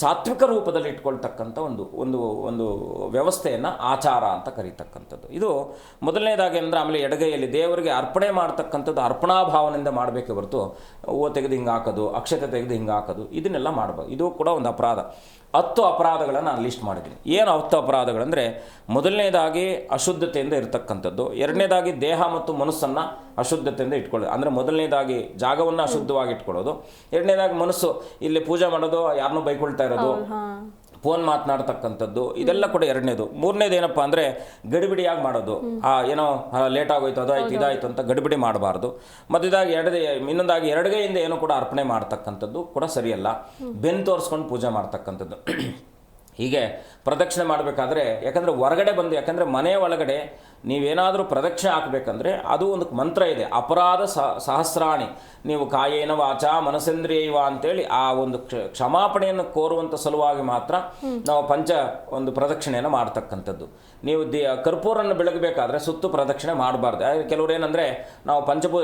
ಸಾತ್ವಿಕ ರೂಪದಲ್ಲಿ ಇಟ್ಕೊಳ್ತಕ್ಕಂಥ ಒಂದು ವ್ಯವಸ್ಥೆಯನ್ನು ಆಚಾರ ಅಂತ ಕರೀತಕ್ಕಂಥದ್ದು. ಇದು ಮೊದಲನೇದಾಗಿ ಅಂದರೆ ಆಮೇಲೆ ಎಡಗೈಯಲ್ಲಿ ದೇವರಿಗೆ ಅರ್ಪಣೆ ಮಾಡ್ತಕ್ಕಂಥದ್ದು ಅರ್ಪಣಾ ಭಾವನೆಯಿಂದ ಮಾಡಬೇಕೆ ಹೊರತು ಹೂವು ತೆಗೆದು ಹಿಂಗೆ ಹಾಕೋದು, ಅಕ್ಷತೆ ತೆಗೆದು ಹಿಂಗೆ ಹಾಕೋದು ಇದನ್ನೆಲ್ಲ ಮಾಡಬಾರ್ದು. ಇದು ಕೂಡ ಒಂದು ಅಪರಾಧ. 10 ಅಪರಾಧಗಳನ್ನು ನಾನು ಲಿಸ್ಟ್ ಮಾಡಿದ್ದೀನಿ. ಏನು 10 ಅಪರಾಧಗಳಂದರೆ, ಮೊದಲನೇದಾಗಿ ಅಶುದ್ಧತೆಯಿಂದ ಇರತಕ್ಕಂಥದ್ದು, ಎರಡನೇದಾಗಿ ದೇಹ ಮತ್ತು ಮನಸ್ಸನ್ನು ಅಶುದ್ಧತೆಯಿಂದ ಇಟ್ಕೊಳ್ಳೋದು, ಅಂದರೆ ಮೊದಲನೇದಾಗಿ ಜಾಗವನ್ನು ಅಶುದ್ಧವಾಗಿ ಇಟ್ಕೊಳ್ಳೋದು, ಎರಡನೇದಾಗಿ ಮನಸ್ಸು ಇಲ್ಲಿ ಪೂಜೆ ಮಾಡೋದು, ಯಾರನ್ನೂ ಬೈಕೊಳ್ತಾ ಇರೋದು, ಫೋನ್ ಮಾತನಾಡ್ತಕ್ಕಂಥದ್ದು, ಇದೆಲ್ಲ ಕೂಡ ಎರಡನೇದು. ಮೂರನೇದು ಏನಪ್ಪ ಅಂದರೆ ಗಡಿಬಿಡಿಯಾಗಿ ಮಾಡೋದು, ಏನೋ ಲೇಟ್ ಆಗೋಯ್ತು, ಅದಾಯ್ತು ಇದಾಯಿತು ಅಂತ ಗಡಿಬಿಡಿ ಮಾಡಬಾರ್ದು. ಮತ್ತು ಇನ್ನೊಂದಾಗಿ ಎಡಗೈಯಿಂದ ಏನೋ ಕೂಡ ಅರ್ಪಣೆ ಮಾಡ್ತಕ್ಕಂಥದ್ದು ಕೂಡ ಸರಿಯಲ್ಲ. ಬೆನ್ನು ತೋರಿಸ್ಕೊಂಡು ಪೂಜೆ ಮಾಡ್ತಕ್ಕಂಥದ್ದು. ಹೀಗೆ ಪ್ರದಕ್ಷಿಣೆ ಮಾಡಬೇಕಾದ್ರೆ, ಯಾಕಂದರೆ ಹೊರಗಡೆ ಬಂದು, ಯಾಕಂದರೆ ಮನೆಯ ಒಳಗಡೆ ನೀವೇನಾದರೂ ಪ್ರದಕ್ಷಿಣೆ ಹಾಕಬೇಕಂದ್ರೆ ಅದು ಒಂದು ಮಂತ್ರ ಇದೆ, ಅಪರಾಧ ಸಹಸ್ರಾಣಿ ನೀವು ಕಾಯೇನ ವಾಚ ಮನಸೇಂದ್ರಿಯವ ಅಂತೇಳಿ ಆ ಒಂದು ಕ್ಷಮಾಪಣೆಯನ್ನು ಕೋರುವಂಥ ಸಲುವಾಗಿ ಮಾತ್ರ ನಾವು ಒಂದು ಪ್ರದಕ್ಷಿಣೆಯನ್ನು ಮಾಡ್ತಕ್ಕಂಥದ್ದು. ನೀವು ಕರ್ಪೂರನ್ನು ಬೆಳಗಬೇಕಾದ್ರೆ ಸುತ್ತು ಪ್ರದಕ್ಷಿಣೆ ಮಾಡಬಾರ್ದು. ಕೆಲವರು ಏನಂದರೆ ನಾವು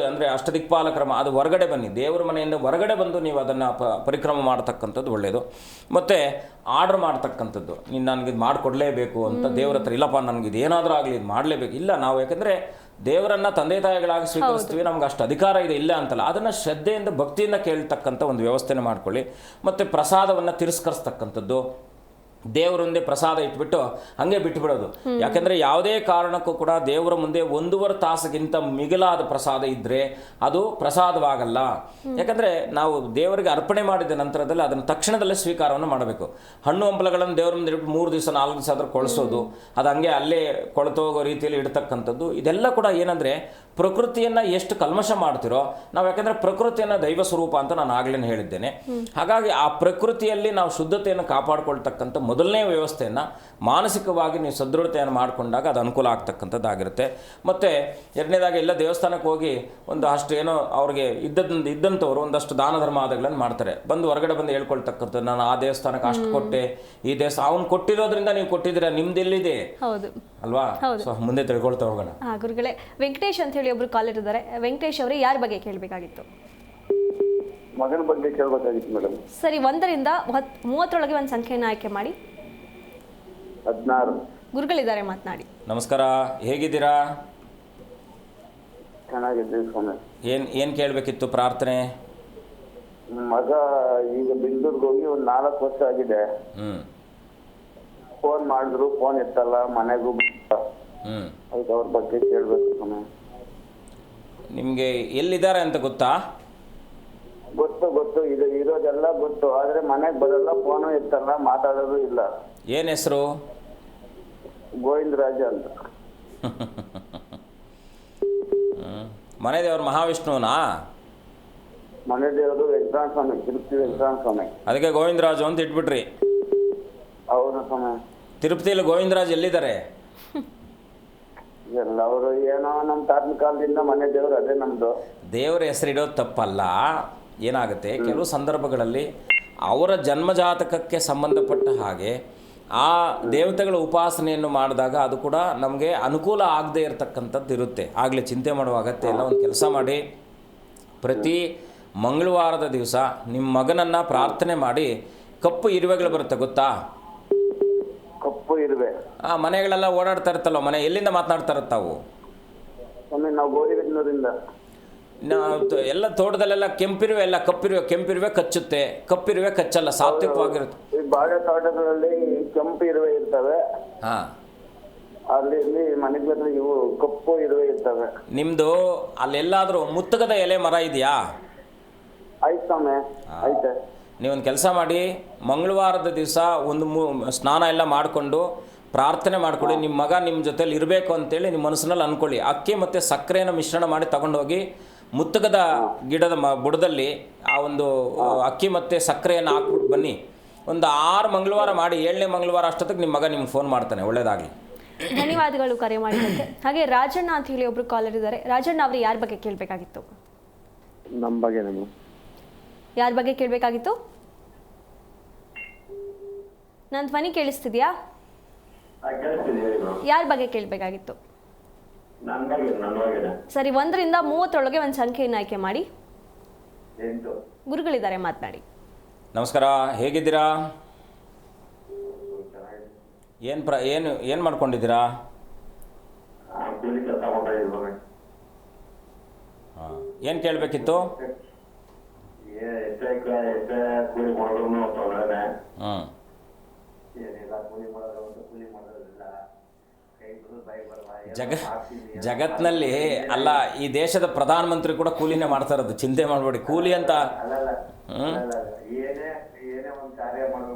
ಅಂದರೆ ಅಷ್ಟದಿಕ್ಪಾಲಕ್ರಮ, ಅದು ಹೊರಗಡೆ ಬನ್ನಿ, ದೇವರ ಮನೆಯಿಂದ ಹೊರಗಡೆ ಬಂದು ನೀವು ಅದನ್ನು ಪರಿಕ್ರಮ ಮಾಡ್ತಕ್ಕಂಥದ್ದು ಒಳ್ಳೆಯದು. ಮತ್ತು ಆರ್ಡ್ರ್ ಮಾಡ್ತಕ್ಕಂಥದ್ದು, ನೀನು ನನಗಿದು ಮಾಡಿಕೊಡ್ಲೇಬೇಕು ಅಂತ ದೇವ್ರ ಹತ್ರ, ಇಲ್ಲಪ್ಪ ನನಗಿದು ಏನಾದರೂ ಆಗಲಿ ಇದು ಮಾಡಲೇಬೇಕು, ಇಲ್ಲ ನಾವು ಯಾಕಂದರೆ ದೇವರನ್ನು ತಂದೆ ತಾಯಿಗಳಾಗಿ ಸ್ವೀಕರಿಸ್ತೀವಿ, ನಮ್ಗೆ ಅಷ್ಟು ಅಧಿಕಾರ ಇದೆ ಇಲ್ಲ ಅಂತಲ್ಲ, ಅದನ್ನು ಶ್ರದ್ಧೆಯಿಂದ ಭಕ್ತಿಯಿಂದ ಕೇಳ್ತಕ್ಕಂಥ ಒಂದು ವ್ಯವಸ್ಥೆನ ಮಾಡ್ಕೊಳ್ಳಿ. ಮತ್ತು ಪ್ರಸಾದವನ್ನು ತಿರಸ್ಕರಿಸ್ತಕ್ಕಂಥದ್ದು, ದೇವರ ಮುಂದೆ ಪ್ರಸಾದ ಇಟ್ಬಿಟ್ಟು ಹಾಗೆ ಬಿಟ್ಟುಬಿಡೋದು. ಯಾಕೆಂದರೆ ಯಾವುದೇ ಕಾರಣಕ್ಕೂ ಕೂಡ ದೇವರ ಮುಂದೆ 1.5 ತಾಸಿಗಿಂತ ಮಿಗಿಲಾದ ಪ್ರಸಾದ ಇದ್ದರೆ ಅದು ಪ್ರಸಾದವಾಗಲ್ಲ. ಯಾಕಂದರೆ ನಾವು ದೇವರಿಗೆ ಅರ್ಪಣೆ ಮಾಡಿದ ನಂತರದಲ್ಲಿ ಅದನ್ನು ತಕ್ಷಣದಲ್ಲೇ ಸ್ವೀಕಾರವನ್ನು ಮಾಡಬೇಕು. ಹಣ್ಣು ಹಂಪಲಗಳನ್ನು ದೇವರ ಮುಂದೆ ಇಟ್ಟು 3 ದಿವಸ 4 ದಿವಸ ಆದರೂ ಕೊಳಿಸೋದು, ಅದು ಹಂಗೆ ಅಲ್ಲೇ ಕೊಳ್ತೋಗೋ ರೀತಿಯಲ್ಲಿ ಇಡ್ತಕ್ಕಂಥದ್ದು, ಇದೆಲ್ಲ ಕೂಡ ಏನಂದರೆ ಪ್ರಕೃತಿಯನ್ನು ಎಷ್ಟು ಕಲ್ಮಶ ಮಾಡ್ತಿರೋ ನಾವು, ಯಾಕೆಂದರೆ ಪ್ರಕೃತಿಯನ್ನು ದೈವ ಸ್ವರೂಪ ಅಂತ ನಾನು ಆಗಲೇ ಹೇಳಿದ್ದೇನೆ. ಹಾಗಾಗಿ ಆ ಪ್ರಕೃತಿಯಲ್ಲಿ ನಾವು ಶುದ್ಧತೆಯನ್ನು ಕಾಪಾಡಿಕೊಳ್ತಕ್ಕಂಥ ಮೊದಲನೇ ವ್ಯವಸ್ಥೆಯನ್ನು ಮಾನಸಿಕವಾಗಿ ನೀವು ಸದೃಢತೆಯನ್ನು ಮಾಡಿಕೊಂಡಾಗ ಅದು ಅನುಕೂಲ ಆಗ್ತಕ್ಕಂಥದ್ದಾಗಿರುತ್ತೆ. ಮತ್ತು ಎರಡನೇದಾಗಿ ಎಲ್ಲ ದೇವಸ್ಥಾನಕ್ಕೆ ಹೋಗಿ ಅಷ್ಟು ಏನೋ ಅವ್ರಿಗೆ ಇದ್ದಂಥವ್ರು ಒಂದಷ್ಟು ದಾನ ಧರ್ಮಾದಿಗಳನ್ನು ಮಾಡ್ತಾರೆ, ಹೊರಗಡೆ ಬಂದು ಹೇಳ್ಕೊಳ್ತಕ್ಕಂಥದ್ದು, ನಾನು ಆ ದೇವಸ್ಥಾನಕ್ಕೆ ಅಷ್ಟು ಕೊಟ್ಟೆ, ಈ ದೇವಸ್ಥಾನ ಅವ್ನು ಕೊಟ್ಟಿರೋದ್ರಿಂದ ನೀವು ಕೊಟ್ಟಿದ್ದೀರಾ, ನಿಮ್ದೆಲ್ಲಿದೆ ಅಲ್ವಾ? ಸೊ ಮುಂದೆ ತಿಳ್ಕೊಳ್ತಾ ಹೋಗೋಣ. ಗುರುಗಳೇ, ವೆಂಕಟೇಶ್ ಅಂತ ಹೇಳಿ ಒಬ್ರು ಕಾಲರ್ ಇದ್ದಾರೆ. ವೆಂಕಟೇಶ್ ಅವರೇ, ಯಾರ ಬಗ್ಗೆ ಕೇಳಬೇಕಾಗಿತ್ತು? ಮಗನ ಬಗ್ಗೆ ಕೇಳಬೇಕಾಗಿತ್ತು ಮೇಡಮ್. ಸರಿ, 1 ರಿಂದ 30 ಒಂದು ಸಂಖ್ಯೆಯನ್ನು ಆಯ್ಕೆ ಮಾಡಿ. 16. ಗುರುಗಳಿದ್ದಾರೆ, ಮಾತನಾಡಿ. ನಮಸ್ಕಾರ, ಹೇಗಿದ್ದೀರಾ? ಚೆನ್ನಾಗಿದ್ದೀವಿ ಸ್ವಾಮಿ. ಏನು ಕೇಳಬೇಕಿತ್ತು ಪ್ರಾರ್ಥನೆ? ಮಗ ಈಗ ಬೆಂಗಳೂರಿಗೆ ಹೋಗಿ ಒಂದು 4 ವರ್ಷ ಆಗಿದೆ. ಫೋನ್ ಮಾಡಿದ್ರು ಫೋನ್ ಎತ್ತಲ್ಲ, ಮನೆಗೂ ಅದಕ್ಕೆ ಅವ್ರ ಬಗ್ಗೆ ಕೇಳಬೇಕು ಸ್ವಾಮಿ. ನಿಮಗೆ ಎಲ್ಲಿದ್ದಾರೆ ಅಂತ ಗೊತ್ತಾ? ಗೊತ್ತು ಇದು ಇರೋದೆಲ್ಲ ಗೊತ್ತು, ಆದ್ರೆ ಮನೆಗೆ ಬರಲ್ಲ, ಫೋನು ಎತ್ತಲ್ಲ, ಮಾತಾಡೋದು ಇಲ್ಲ. ಏನು ಹೆಸರು? ಗೋವಿಂದರಾಜ ಅಂತ. ಮನೆ ದೇವರು ಮಹಾವಿಷ್ಣುನಾ? ಮನೆ ದೇವರು ವೆಂಕಟರಾಮ ಸ್ವಾಮಿ, ತಿರುಪತಿ ವೆಂಕಟರಾಮ ಸ್ವಾಮಿ. ಅದಕ್ಕೆ ಗೋವಿಂದರಾಜು ಅಂತ ಇಟ್ಬಿಟ್ರಿ? ಹೌದು ಸ್ವಾಮಿ. ತಿರುಪತಿಯಲ್ಲಿ ಗೋವಿಂದರಾಜ್ ಎಲ್ಲಿದ್ದಾರೆ? ಎಲ್ಲ ಅವರು ಏನೋ ನಮ್ಮ ತಾತನ ಕಾಲದಿಂದ ಮನೆ ದೇವರು ಅದೇ ನಮ್ದು. ದೇವರ ಹೆಸರಿಡೋದು ತಪ್ಪಲ್ಲ. ಏನಾಗುತ್ತೆ, ಕೆಲವು ಸಂದರ್ಭಗಳಲ್ಲಿ ಅವರ ಜನ್ಮಜಾತಕಕ್ಕೆ ಸಂಬಂಧಪಟ್ಟ ಹಾಗೆ ಆ ದೇವತೆಗಳ ಉಪಾಸನೆಯನ್ನು ಮಾಡಿದಾಗ ಅದು ಕೂಡ ನಮಗೆ ಅನುಕೂಲ ಆಗದೆ ಇರತಕ್ಕಂಥದ್ದು ಇರುತ್ತೆ. ಆಗಲೇ ಚಿಂತೆ ಮಾಡುವ ಅಗತ್ಯ ಇಲ್ಲ. ಒಂದು ಕೆಲಸ ಮಾಡಿ, ಪ್ರತಿ ಮಂಗಳವಾರದ ದಿವಸ ನಿಮ್ಮ ಮಗನನ್ನು ಪ್ರಾರ್ಥನೆ ಮಾಡಿ, ಕಪ್ಪು ಇರುವೆಗಳು ಬರುತ್ತೆ ಗೊತ್ತಾ? ಕಪ್ಪು ಇರುವೆ ಮನೆಗಳೆಲ್ಲ ಓಡಾಡ್ತಾ ಇರುತ್ತಲ್ಲ, ಮನೆ ಎಲ್ಲಿಂದ ಮಾತನಾಡ್ತಾ ಇರುತ್ತಾವು? ನಾವು ಗೋರಿಬೆನ್ನೂರಿಂದ. ಎಲ್ಲ ತೋಟದಲ್ಲೆಲ್ಲ ಕೆಂಪಿರುವೆ, ಎಲ್ಲ ಕೆಂಪಿರುವೆ ಕಚ್ಚುತ್ತೆ, ಕಪ್ಪಿರುವೆ ಕಚ್ಚಲ್ಲ, ಸಾತ್ವಿಕವಾಗಿರುತ್ತೆ. ಬಾಳೆ ತೋಟಗಳಲ್ಲಿ ಕೆಂಪು ಇರುವೆ ಇರ್ತವೆ, ಅಲ್ಲಿ ಮನೆಗಳಲ್ಲಿ ಇವು ಕಪ್ಪು ಇರುವೆ ಇರ್ತವೆ. ನಿಮ್ದು ಅಲ್ಲೆಲ್ಲಾದ್ರೂ ಮುತ್ತಗದ ಎಲೆ ಮರ ಇದೆಯಾ? ಐತೆ. ನೀವೊಂದು ಕೆಲಸ ಮಾಡಿ, ಮಂಗಳವಾರದ ದಿವಸ ಸ್ನಾನ ಎಲ್ಲ ಮಾಡಿಕೊಂಡು ಪ್ರಾರ್ಥನೆ ಮಾಡ್ಕೊಳ್ಳಿ. ನಿಮ್ಮ ಮಗ ನಿಮ್ಮ ಜೊತೆಲಿ ಇರಬೇಕು ಅಂತೇಳಿ ನಿಮ್ಮ ಮನಸ್ಸಿನಲ್ಲಿ ಅಂದ್ಕೊಳ್ಳಿ. ಅಕ್ಕಿ ಮತ್ತು ಸಕ್ಕರೆಯನ್ನು ಮಿಶ್ರಣ ಮಾಡಿ ತಗೊಂಡೋಗಿ ಮುತ್ತಗದ ಗಿಡದ ಬುಡದಲ್ಲಿ ಆ ಒಂದು ಅಕ್ಕಿ ಮತ್ತು ಸಕ್ಕರೆಯನ್ನು ಹಾಕ್ಬಿಟ್ಟು ಬನ್ನಿ. ಒಂದು 6 ಮಂಗಳವಾರ ಮಾಡಿ, 7ನೇ ಮಂಗಳವಾರ ಅಷ್ಟೊತ್ತಿಗೆ ನಿಮ್ಮ ಮಗ ನಿಮ್ಗೆ ಫೋನ್ ಮಾಡ್ತಾನೆ. ಒಳ್ಳೇದಾಗಲಿ. ಧನ್ಯವಾದಗಳು ಕರೆ ಮಾಡಿದ್ದಕ್ಕೆ. ಹಾಗೆ ರಾಜಣ್ಣ ಅಂತ ಹೇಳಿ ಒಬ್ರು ಕಾಲರ್ ಇದ್ದಾರೆ. ರಾಜಣ್ಣ ಅವರು ಯಾರ ಬಗ್ಗೆ ಕೇಳಬೇಕಾಗಿತ್ತು? ನಮ್ಮ ಬಗ್ಗೆ ನಮ್ಮ ಯಾರ ಬಗ್ಗೆ ಕೇಳಬೇಕಾಗಿತ್ತು? ನನ್ನ ಧ್ವನಿ ಕೇಳಿಸ್ತಿದ್ಯಾ? ಯಾರ ಬಗ್ಗೆ ಕೇಳಬೇಕಾಗಿತ್ತು? ಸರಿ, 1ರಿಂದ 30 ಒಂದು ಸಂಖ್ಯೆಯನ್ನು ಆಯ್ಕೆ ಮಾಡಿ. ಗುರುಗಳಿದ್ದಾರೆ, ಮಾತನಾಡಿ. ನಮಸ್ಕಾರ, ಹೇಗಿದ್ದೀರಾ? ಏನು ಮಾಡ್ಕೊಂಡಿದ್ದೀರಾ? ಏನು ಕೇಳಬೇಕಿತ್ತು? ಜಗತ್ನಲ್ಲಿ ಅಲ್ಲ, ಈ ದೇಶದ ಪ್ರಧಾನಮಂತ್ರಿ ಕೂಡ ಕೂಲಿನೇ ಮಾಡ್ತಾ ಇರೋದು. ಚಿಂತೆ ಮಾಡಬೇಡಿ, ಕೂಲಿ ಅಂತ.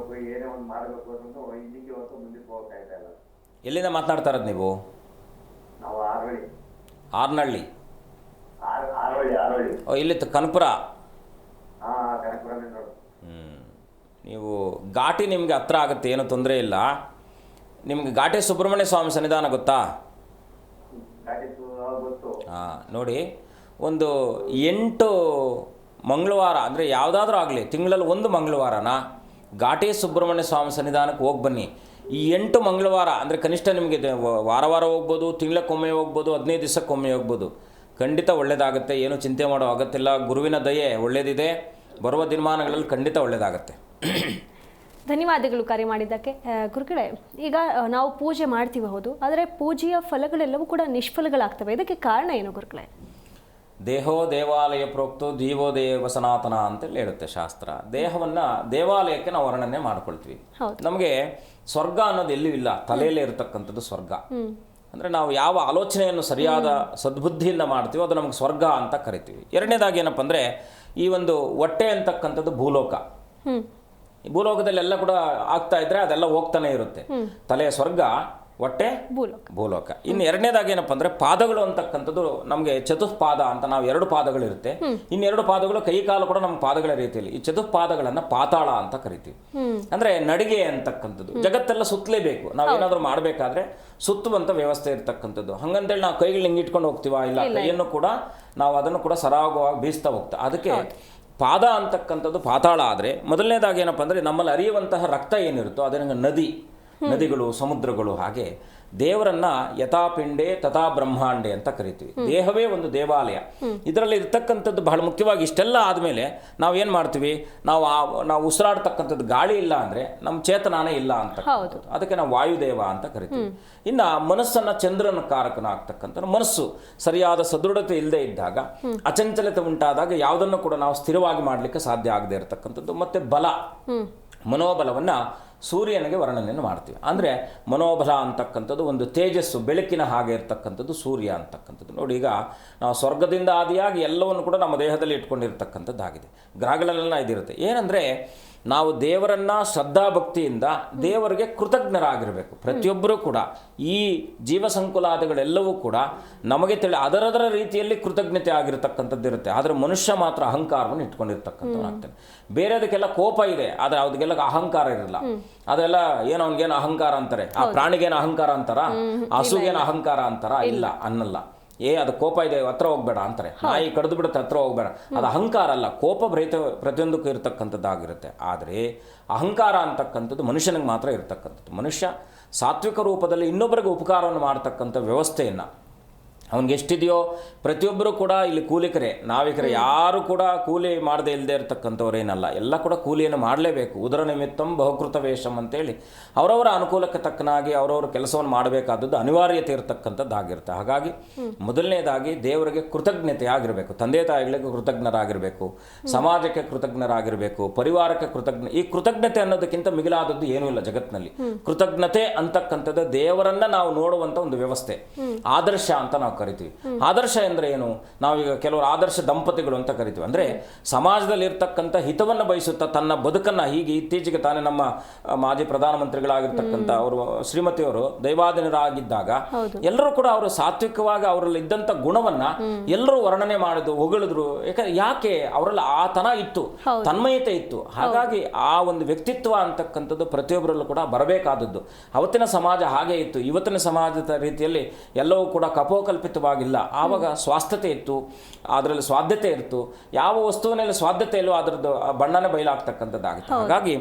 ಎಲ್ಲಿಂದ ಮಾತನಾಡ್ತಾ ಇರೋದು ನೀವು? ಆರ್ನಹಳ್ಳಿ. ಇಲ್ಲಿ ಕನಕಪುರ. ನೀವು ಘಾಟಿ ನಿಮಗೆ ಹತ್ರ ಆಗುತ್ತೆ, ಏನು ತೊಂದರೆ ಇಲ್ಲ. ನಿಮ್ಗೆ ಘಾಟಿ ಸುಬ್ರಹ್ಮಣ್ಯ ಸ್ವಾಮಿ ಸನ್ನಿಧಾನ ಗೊತ್ತಾ? ನೋಡಿ, ಒಂದು 8 ಮಂಗಳವಾರ ಅಂದರೆ ಯಾವುದಾದ್ರೂ ಆಗಲಿ, ತಿಂಗಳಲ್ಲಿ 1 ಮಂಗಳವಾರನ ಘಾಟಿ ಸುಬ್ರಹ್ಮಣ್ಯ ಸ್ವಾಮಿ ಸನ್ನಿಧಾನಕ್ಕೆ ಹೋಗಿ ಬನ್ನಿ. ಈ 8 ಮಂಗಳವಾರ ಅಂದರೆ ಕನಿಷ್ಠ ನಿಮಗೆ ವಾರ ಹೋಗ್ಬೋದು, ತಿಂಗಳಕ್ಕೊಮ್ಮೆ ಹೋಗ್ಬೋದು, 15 ದಿವಸಕ್ಕೊಮ್ಮೆ ಹೋಗ್ಬೋದು. ಖಂಡಿತ ಒಳ್ಳೆಯದಾಗುತ್ತೆ, ಏನು ಚಿಂತೆ ಮಾಡೋ ಅಗತ್ಯವಿಲ್ಲ. ಗುರುವಿನ ದಯೆ ಒಳ್ಳೆಯದಿದೆ, ಬರುವ ದಿನಮಾನಗಳಲ್ಲಿ ಖಂಡಿತ ಒಳ್ಳೆಯದಾಗುತ್ತೆ. ಧನ್ಯವಾದಗಳು ಕರೆ ಮಾಡಿದ್ದಕ್ಕೆ. ಗುರುಗಳೇ, ಈಗ ನಾವು ಪೂಜೆ ಮಾಡ್ತೀವಿ, ಹೌದು, ಆದರೆ ಪೂಜೆಯ ಫಲಗಳೆಲ್ಲವೂ ಕೂಡ ನಿಷ್ಫಲಗಳಾಗ್ತವೆ. ಇದಕ್ಕೆ ಕಾರಣ ಏನು ಗುರುಗಳೇ? ದೇಹೋ ದೇವಾಲಯ ಪ್ರೋಕ್ತೋ ದೀವೋ ದೇವ ಸನಾತನ ಅಂತೇಳಿ ಹೇಳುತ್ತೆ ಶಾಸ್ತ್ರ. ದೇಹವನ್ನು ದೇವಾಲಯಕ್ಕೆ ನಾವು ವರ್ಣನೆ ಮಾಡ್ಕೊಳ್ತೀವಿ. ನಮಗೆ ಸ್ವರ್ಗ ಅನ್ನೋದು ಎಲ್ಲೂ ಇಲ್ಲ, ತಲೆಯಲ್ಲೇ ಇರತಕ್ಕಂಥದ್ದು ಸ್ವರ್ಗ. ಅಂದರೆ ನಾವು ಯಾವ ಆಲೋಚನೆಯನ್ನು ಸರಿಯಾದ ಸದ್ಬುದ್ಧಿಯಿಂದ ಮಾಡ್ತೀವೋ ಅದು ನಮಗೆ ಸ್ವರ್ಗ ಅಂತ ಕರಿತೀವಿ. ಎರಡನೇದಾಗಿ ಏನಪ್ಪ ಅಂದರೆ, ಈ ಒಂದು ಹೊಟ್ಟೆ ಅಂತಕ್ಕಂಥದ್ದು ಭೂಲೋಕ. ಈ ಭೂಲೋಕದಲ್ಲೆಲ್ಲ ಕೂಡ ಆಗ್ತಾ ಇದ್ರೆ ಅದೆಲ್ಲ ಹೋಗ್ತಾನೆ ಇರುತ್ತೆ. ತಲೆಯ ಸ್ವರ್ಗ, ಹೊಟ್ಟೆ ಭೂಲೋಕ. ಇನ್ನು ಎರಡನೇದಾಗಿ ಏನಪ್ಪ ಅಂದರೆ, ಪಾದಗಳು ಅಂತಕ್ಕಂಥದ್ದು ನಮಗೆ ಚತುಷ್ಪಾದ ಅಂತ, ನಾವು 2 ಪಾದಗಳಿರುತ್ತೆ. ಇನ್ನು 2 ಪಾದಗಳು, ಕೈ ಕಾಲು ಕೂಡ ನಮ್ಮ ಪಾದಗಳ ರೀತಿಯಲ್ಲಿ. ಈ ಚತುಷ್ಪಾದಗಳನ್ನು ಪಾತಾಳ ಅಂತ ಕರಿತೀವಿ. ಅಂದರೆ ನಡಿಗೆ ಅಂತಕ್ಕಂಥದ್ದು. ಜಗತ್ತೆಲ್ಲ ಸುತ್ತಲೇಬೇಕು, ನಾವೇನಾದರೂ ಮಾಡಬೇಕಾದ್ರೆ ಸುತ್ತುವಂಥ ವ್ಯವಸ್ಥೆ ಇರ್ತಕ್ಕಂಥದ್ದು. ಹಂಗಂತೇಳಿ ನಾವು ಕೈಗಳು ಹಿಂಗೆ ಇಟ್ಕೊಂಡು ಹೋಗ್ತೀವ? ಇಲ್ಲ, ಕೈಯನ್ನು ಕೂಡ ನಾವು ಅದನ್ನು ಕೂಡ ಸರಾಗವಾಗಿ ಬೀಸ್ತಾ ಹೋಗ್ತಾ. ಅದಕ್ಕೆ ಪಾದ ಅಂತಕ್ಕಂಥದ್ದು ಪಾತಾಳ ಆದರೆ, ಮೊದಲನೇದಾಗಿ ಏನಪ್ಪ ಅಂದರೆ, ನಮ್ಮಲ್ಲಿ ಹರಿಯುವಂತಹ ರಕ್ತ ಏನಿರುತ್ತೋ ಅದನ್ನು ನದಿಗಳು, ಸಮುದ್ರಗಳು. ಹಾಗೆ ದೇವರನ್ನ ಯಥಾ ಪಿಂಡೆ ತಥಾ ಬ್ರಹ್ಮಾಂಡೆ ಅಂತ ಕರಿತೀವಿ. ದೇಹವೇ ಒಂದು ದೇವಾಲಯ. ಇದರಲ್ಲಿ ಇರ್ತಕ್ಕಂಥದ್ದು ಬಹಳ ಮುಖ್ಯವಾಗಿ. ಇಷ್ಟೆಲ್ಲ ಆದಮೇಲೆ ನಾವೇನು ಮಾಡ್ತೀವಿ? ನಾವು ಉಸಿರಾಡ್ತಕ್ಕಂಥದ್ದು ಗಾಳಿ ಇಲ್ಲ ಅಂದರೆ ನಮ್ಮ ಚೇತನಾನೇ ಇಲ್ಲ ಅಂತ. ಅದಕ್ಕೆ ನಾವು ವಾಯುದೇವ ಅಂತ ಕರಿತೀವಿ. ಇನ್ನು ಮನಸ್ಸನ್ನು ಚಂದ್ರನ ಕಾರಕನ ಆಗ್ತಕ್ಕಂಥ ಮನಸ್ಸು ಸರಿಯಾದ ಸದೃಢತೆ ಇಲ್ಲದೆ ಇದ್ದಾಗ, ಅಚಂಚಲತೆ ಉಂಟಾದಾಗ ಯಾವುದನ್ನು ಕೂಡ ನಾವು ಸ್ಥಿರವಾಗಿ ಮಾಡಲಿಕ್ಕೆ ಸಾಧ್ಯ ಆಗದೆ ಇರತಕ್ಕಂಥದ್ದು. ಮತ್ತು ಬಲ, ಮನೋಬಲವನ್ನು ಸೂರ್ಯನಿಗೆ ವರ್ಣನೆಯನ್ನು ಮಾಡ್ತೀವಿ. ಅಂದರೆ ಮನೋಬಲ ಅಂತಕ್ಕಂಥದ್ದು ಒಂದು ತೇಜಸ್ಸು, ಬೆಳಕಿನ ಹಾಗೆ ಇರ್ತಕ್ಕಂಥದ್ದು ಸೂರ್ಯ ಅಂತಕ್ಕಂಥದ್ದು. ನೋಡಿ, ಈಗ ನಾವು ಸ್ವರ್ಗದಿಂದ ಆದಿಯಾಗಿ ಎಲ್ಲವನ್ನು ಕೂಡ ನಮ್ಮ ದೇಹದಲ್ಲಿ ಇಟ್ಕೊಂಡಿರ್ತಕ್ಕಂಥದ್ದಾಗಿದೆ. ಗ್ರಹಗಳಲ್ಲೆಲ್ಲ ಇದಿರುತ್ತೆ. ಏನಂದರೆ, ನಾವು ದೇವರನ್ನು ಶ್ರದ್ಧಾಭಕ್ತಿಯಿಂದ ದೇವರಿಗೆ ಕೃತಜ್ಞರಾಗಿರಬೇಕು. ಪ್ರತಿಯೊಬ್ಬರೂ ಕೂಡ ಈ ಜೀವ ಸಂಕುಲಾದಿಗಳೆಲ್ಲವೂ ಕೂಡ ನಮಗೆ ಅದರದರ ರೀತಿಯಲ್ಲಿ ಕೃತಜ್ಞತೆ ಆಗಿರತಕ್ಕಂಥದ್ದು ಇರುತ್ತೆ. ಆದರೆ ಮನುಷ್ಯ ಮಾತ್ರ ಅಹಂಕಾರವನ್ನು ಇಟ್ಕೊಂಡಿರ್ತಕ್ಕಂಥದ್ದಾಗ್ತಾನೆ. ಬೇರೆದಕ್ಕೆಲ್ಲ ಕೋಪ ಇದೆ, ಆದರೆ ಅದಕ್ಕೆಲ್ಲ ಅಹಂಕಾರ ಇರಲ್ಲ. ಅದೆಲ್ಲ ಏನೋ ಅವ್ನಿಗೇನು ಅಹಂಕಾರ ಅಂತಾರೆ, ಆ ಪ್ರಾಣಿಗೇನು ಅಹಂಕಾರ ಅಂತಾರ, ಹಸುಗೇನು ಅಹಂಕಾರ ಅಂತಾರ? ಇಲ್ಲ, ಅನ್ನಲ್ಲ. ಅದು ಕೋಪ ಇದೆ, ಹತ್ರ ಹೋಗ್ಬೇಡ ಅಂತಾರೆ. ನಾಯಿ ಕಡಿದು ಬಿಡುತ್ತೆ, ಹತ್ರ ಹೋಗ್ಬೇಡ. ಅದು ಅಹಂಕಾರ ಅಲ್ಲ, ಕೋಪ ಪ್ರತಿಯೊಂದಕ್ಕೂ ಇರತಕ್ಕಂಥದ್ದಾಗಿರುತ್ತೆ. ಆದರೆ ಅಹಂಕಾರ ಅಂತಕ್ಕಂಥದ್ದು ಮನುಷ್ಯನಿಗೆ ಮಾತ್ರ ಇರತಕ್ಕಂಥದ್ದು. ಮನುಷ್ಯ ಸಾತ್ವಿಕ ರೂಪದಲ್ಲಿ ಇನ್ನೊಬ್ಬರಿಗೆ ಉಪಕಾರವನ್ನು ಮಾಡ್ತಕ್ಕಂಥ ವ್ಯವಸ್ಥೆಯನ್ನು ಅವನಿಗೆ ಎಷ್ಟಿದೆಯೋ, ಪ್ರತಿಯೊಬ್ಬರು ಕೂಡ ಇಲ್ಲಿ ಕೂಲಿಕರೇ, ನಾವಿಕರೇ. ಯಾರು ಕೂಡ ಕೂಲಿ ಮಾಡದೆ ಇಲ್ಲದೆ ಇರತಕ್ಕಂಥವ್ರೇನಲ್ಲ, ಎಲ್ಲ ಕೂಡ ಕೂಲಿಯನ್ನು ಮಾಡಲೇಬೇಕು. ಉದರ ನಿಮಿತ್ತಂ ಬಹುಕೃತ ವೇಷಂ ಅಂತೇಳಿ ಅವರವರ ಅನುಕೂಲಕ್ಕೆ ತಕ್ಕನಾಗಿ ಅವರವರ ಕೆಲಸವನ್ನು ಮಾಡಬೇಕಾದದ್ದು ಅನಿವಾರ್ಯತೆ ಇರತಕ್ಕಂಥದ್ದಾಗಿರುತ್ತೆ. ಹಾಗಾಗಿ ಮೊದಲನೇದಾಗಿ ದೇವರಿಗೆ ಕೃತಜ್ಞತೆ ಆಗಿರಬೇಕು. ತಂದೆ ತಾಯಿಗಳಿಗೆ ಕೃತಜ್ಞರಾಗಿರಬೇಕು, ಸಮಾಜಕ್ಕೆ ಕೃತಜ್ಞರಾಗಿರಬೇಕು, ಪರಿವಾರಕ್ಕೆ ಈ ಕೃತಜ್ಞತೆ ಅನ್ನೋದಕ್ಕಿಂತ ಮಿಗಿಲಾದದ್ದು ಏನೂ ಇಲ್ಲ ಜಗತ್ತಿನಲ್ಲಿ. ಕೃತಜ್ಞತೆ ಅಂತಕ್ಕಂಥದ್ದು ದೇವರನ್ನ ನಾವು ನೋಡುವಂಥ ಒಂದು ವ್ಯವಸ್ಥೆ, ಆದರ್ಶ ಅಂತ ನಾವು ಕರಿತೀವಿ. ಆದರ್ಶ ಅಂದರೆ ಏನು? ನಾವೀಗ ಕೆಲವರು ಆದರ್ಶ ದಂಪತಿಗಳು ಅಂತ ಕರಿತೀವಿ. ಅಂದರೆ ಸಮಾಜದಲ್ಲಿ ಇರ್ತಕ್ಕಂಥ ಹಿತವನ್ನು ಬಯಸುತ್ತಾ ತನ್ನ ಬದುಕನ್ನು, ಹೀಗೆ ಇತ್ತೀಚೆಗೆ ತಾನೇ ನಮ್ಮ ಮಾಜಿ ಪ್ರಧಾನಮಂತ್ರಿಗಳಾಗಿರ್ತಕ್ಕಂಥ ಅವರು ಶ್ರೀಮತಿಯವರು ದೈವಾಧೀನರಾಗಿದ್ದಾಗ ಎಲ್ಲರೂ ಕೂಡ ಅವರು ಸಾತ್ವಿಕವಾಗಿ ಅವರಲ್ಲಿ ಇದ್ದಂಥ ಗುಣವನ್ನ ಎಲ್ಲರೂ ವರ್ಣನೆ ಮಾಡಿದ್ರು, ಹೊಗಳಿದ್ರು. ಯಾಕೆ ಅವರಲ್ಲಿ ಆ ತನ ಇತ್ತು, ತನ್ಮಯತೆ ಇತ್ತು. ಹಾಗಾಗಿ ಆ ಒಂದು ವ್ಯಕ್ತಿತ್ವ ಅಂತಕ್ಕಂಥದ್ದು ಪ್ರತಿಯೊಬ್ಬರಲ್ಲೂ ಕೂಡ ಬರಬೇಕಾದದ್ದು. ಅವತ್ತಿನ ಸಮಾಜ ಹಾಗೆ ಇತ್ತು. ಇವತ್ತಿನ ಸಮಾಜದ ರೀತಿಯಲ್ಲಿ ಎಲ್ಲವೂ ಕೂಡ ಕಪೋಕಲ್ಪಿತವಾಗಿಲ್ಲ. ಆವಾಗ ಸ್ವಾಸ್ಥ್ಯತೆ ಇತ್ತು, ಅದರಲ್ಲಿ ಸ್ವಾದ್ಯತೆ ಇತ್ತು. ಯಾವ ವಸ್ತುವಿನಲ್ಲಿ ಸ್ವಾದ್ಯತೆ ಇಲ್ಲೋ ಅದರದ್ದು ಬಣ್ಣನೇ ಬಯಲಾಗ್ತಕ್ಕಂಥದ್ದಾಗಿತ್ತು. ಹಾಗಾಗಿ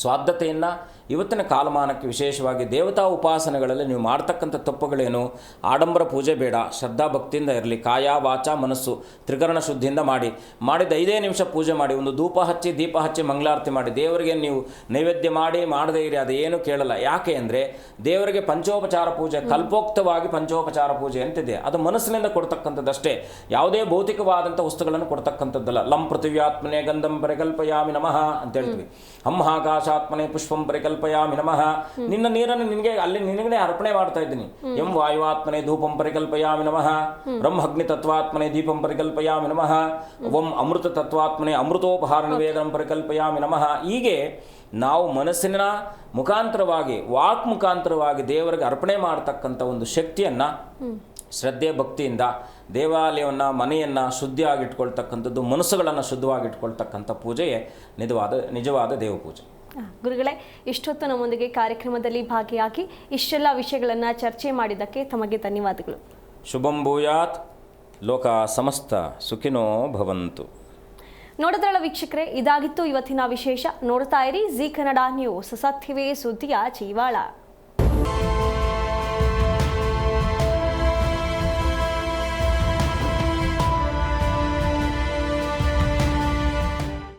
ಸ್ವಾದ್ಯತೆಯನ್ನು ಇವತ್ತಿನ ಕಾಲಮಾನಕ್ಕೆ ವಿಶೇಷವಾಗಿ ದೇವತಾ ಉಪಾಸನೆಗಳಲ್ಲಿ ನೀವು ಮಾಡ್ತಕ್ಕಂಥ ತಪ್ಪುಗಳೇನು? ಆಡಂಬರ ಪೂಜೆ ಬೇಡ, ಶ್ರದ್ಧಾ ಭಕ್ತಿಯಿಂದ ಇರಲಿ. ಕಾಯ ವಾಚ ಮನಸ್ಸು ತ್ರಿಕರಣ ಶುದ್ಧಿಯಿಂದ ಮಾಡಿದ 5 ನಿಮಿಷ ಪೂಜೆ ಮಾಡಿ, ಒಂದು ಧೂಪ ಹಚ್ಚಿ ದೀಪ ಹಚ್ಚಿ ಮಂಗಳಾರತಿ ಮಾಡಿ. ದೇವರಿಗೆ ನೀವು ನೈವೇದ್ಯ ಮಾಡದೇ ಇರಿ, ಅದೇನು ಕೇಳಲ್ಲ. ಯಾಕೆ ಅಂದರೆ ದೇವರಿಗೆ ಪಂಚೋಪಚಾರ ಪೂಜೆ, ಕಲ್ಪೋಕ್ತವಾಗಿ ಪಂಚೋಪಚಾರ ಪೂಜೆ ಅಂತಿದೆ. ಅದು ಮನಸ್ಸಿನಿಂದ ಕೊಡ್ತಕ್ಕಂಥದ್ದಷ್ಟೇ, ಯಾವುದೇ ಭೌತಿಕವಾದಂಥ ವಸ್ತುಗಳನ್ನು ಕೊಡ್ತಕ್ಕಂಥದ್ದಲ್ಲ. ಲಂ ಪೃಥಿವ್ಯಾತ್ಮನೆ ಗಂಧಂ ಪರಿಕಲ್ಪಯಾಮಿ ನಮಃ ಅಂತ ಹೇಳ್ತೀವಿ. ಆಕಾಶಾತ್ಮನೆ ಪುಷ್ಪಂ ಪರಿಕಲ್ಪಯಾಮಿ ನಮಃ. ನಿನ್ನ ನೀರನ್ನು ನಿನಗೆ ಅರ್ಪಣೆ ಮಾಡ್ತಾ ಇದ್ದೀನಿ. ಎಂ ವಾಯುವಾತ್ಮನೆ ಧೂಪಂ ಪರಿಕಲ್ಪಯಾಮಿ ನಮಃ. ಬ್ರಹ್ಮಗ್ನಿ ತತ್ವಾತ್ಮನೆ ದೀಪಂ ಪರಿಕಲ್ಪಯಾಮಿ ನಮಃ. ಓಂ ಅಮೃತ ತತ್ವಾತ್ಮನೆ ಅಮೃತೋಪಹಾರ ನಿವೇದನಂ ಪರಿಕಲ್ಪಯಾಮಿ ನಮಃ. ಹೀಗೆ ನಾವು ಮನಸ್ಸಿನ ಮುಖಾಂತರವಾಗಿ, ವಾಕ್ ಮುಖಾಂತರವಾಗಿ ದೇವರಿಗೆ ಅರ್ಪಣೆ ಮಾಡತಕ್ಕಂಥ ಒಂದು ಶಕ್ತಿಯನ್ನು ಶ್ರದ್ಧೆ ಭಕ್ತಿಯಿಂದ ದೇವಾಲಯವನ್ನು, ಮನೆಯನ್ನು ಶುದ್ಧಿಯಾಗಿಟ್ಕೊಳ್ತಕ್ಕಂಥದ್ದು, ಮನಸ್ಸುಗಳನ್ನು ಶುದ್ಧವಾಗಿಟ್ಕೊಳ್ತಕ್ಕಂಥ ಪೂಜೆಯೇ ನಿಜವಾದ ದೇವಪೂಜೆ. ಗುರುಗಳೇ, ಇಷ್ಟೊತ್ತು ನಮ್ಮೊಂದಿಗೆ ಕಾರ್ಯಕ್ರಮದಲ್ಲಿ ಭಾಗಿಯಾಗಿ ಇಷ್ಟೆಲ್ಲ ವಿಷಯಗಳನ್ನು ಚರ್ಚೆ ಮಾಡಿದ್ದಕ್ಕೆ ತಮಗೆ ಧನ್ಯವಾದಗಳು. ಶುಭಂ ಭೂಯಾತ್, ಲೋಕ ಸಮಸ್ತ ಸುಖಿನೋ ಭವಂತು. ನೋಡಿದ್ರಲ್ಲ ವೀಕ್ಷಕರೇ, ಇದಾಗಿತ್ತು ಇವತ್ತಿನ ವಿಶೇಷ. ನೋಡ್ತಾ ಇರಿ ಜಿ ಕನ್ನಡ ನ್ಯೂಸ್, ಸತ್ಯವೇ ಸುದ್ದಿಯ ಜೀವಾಳ.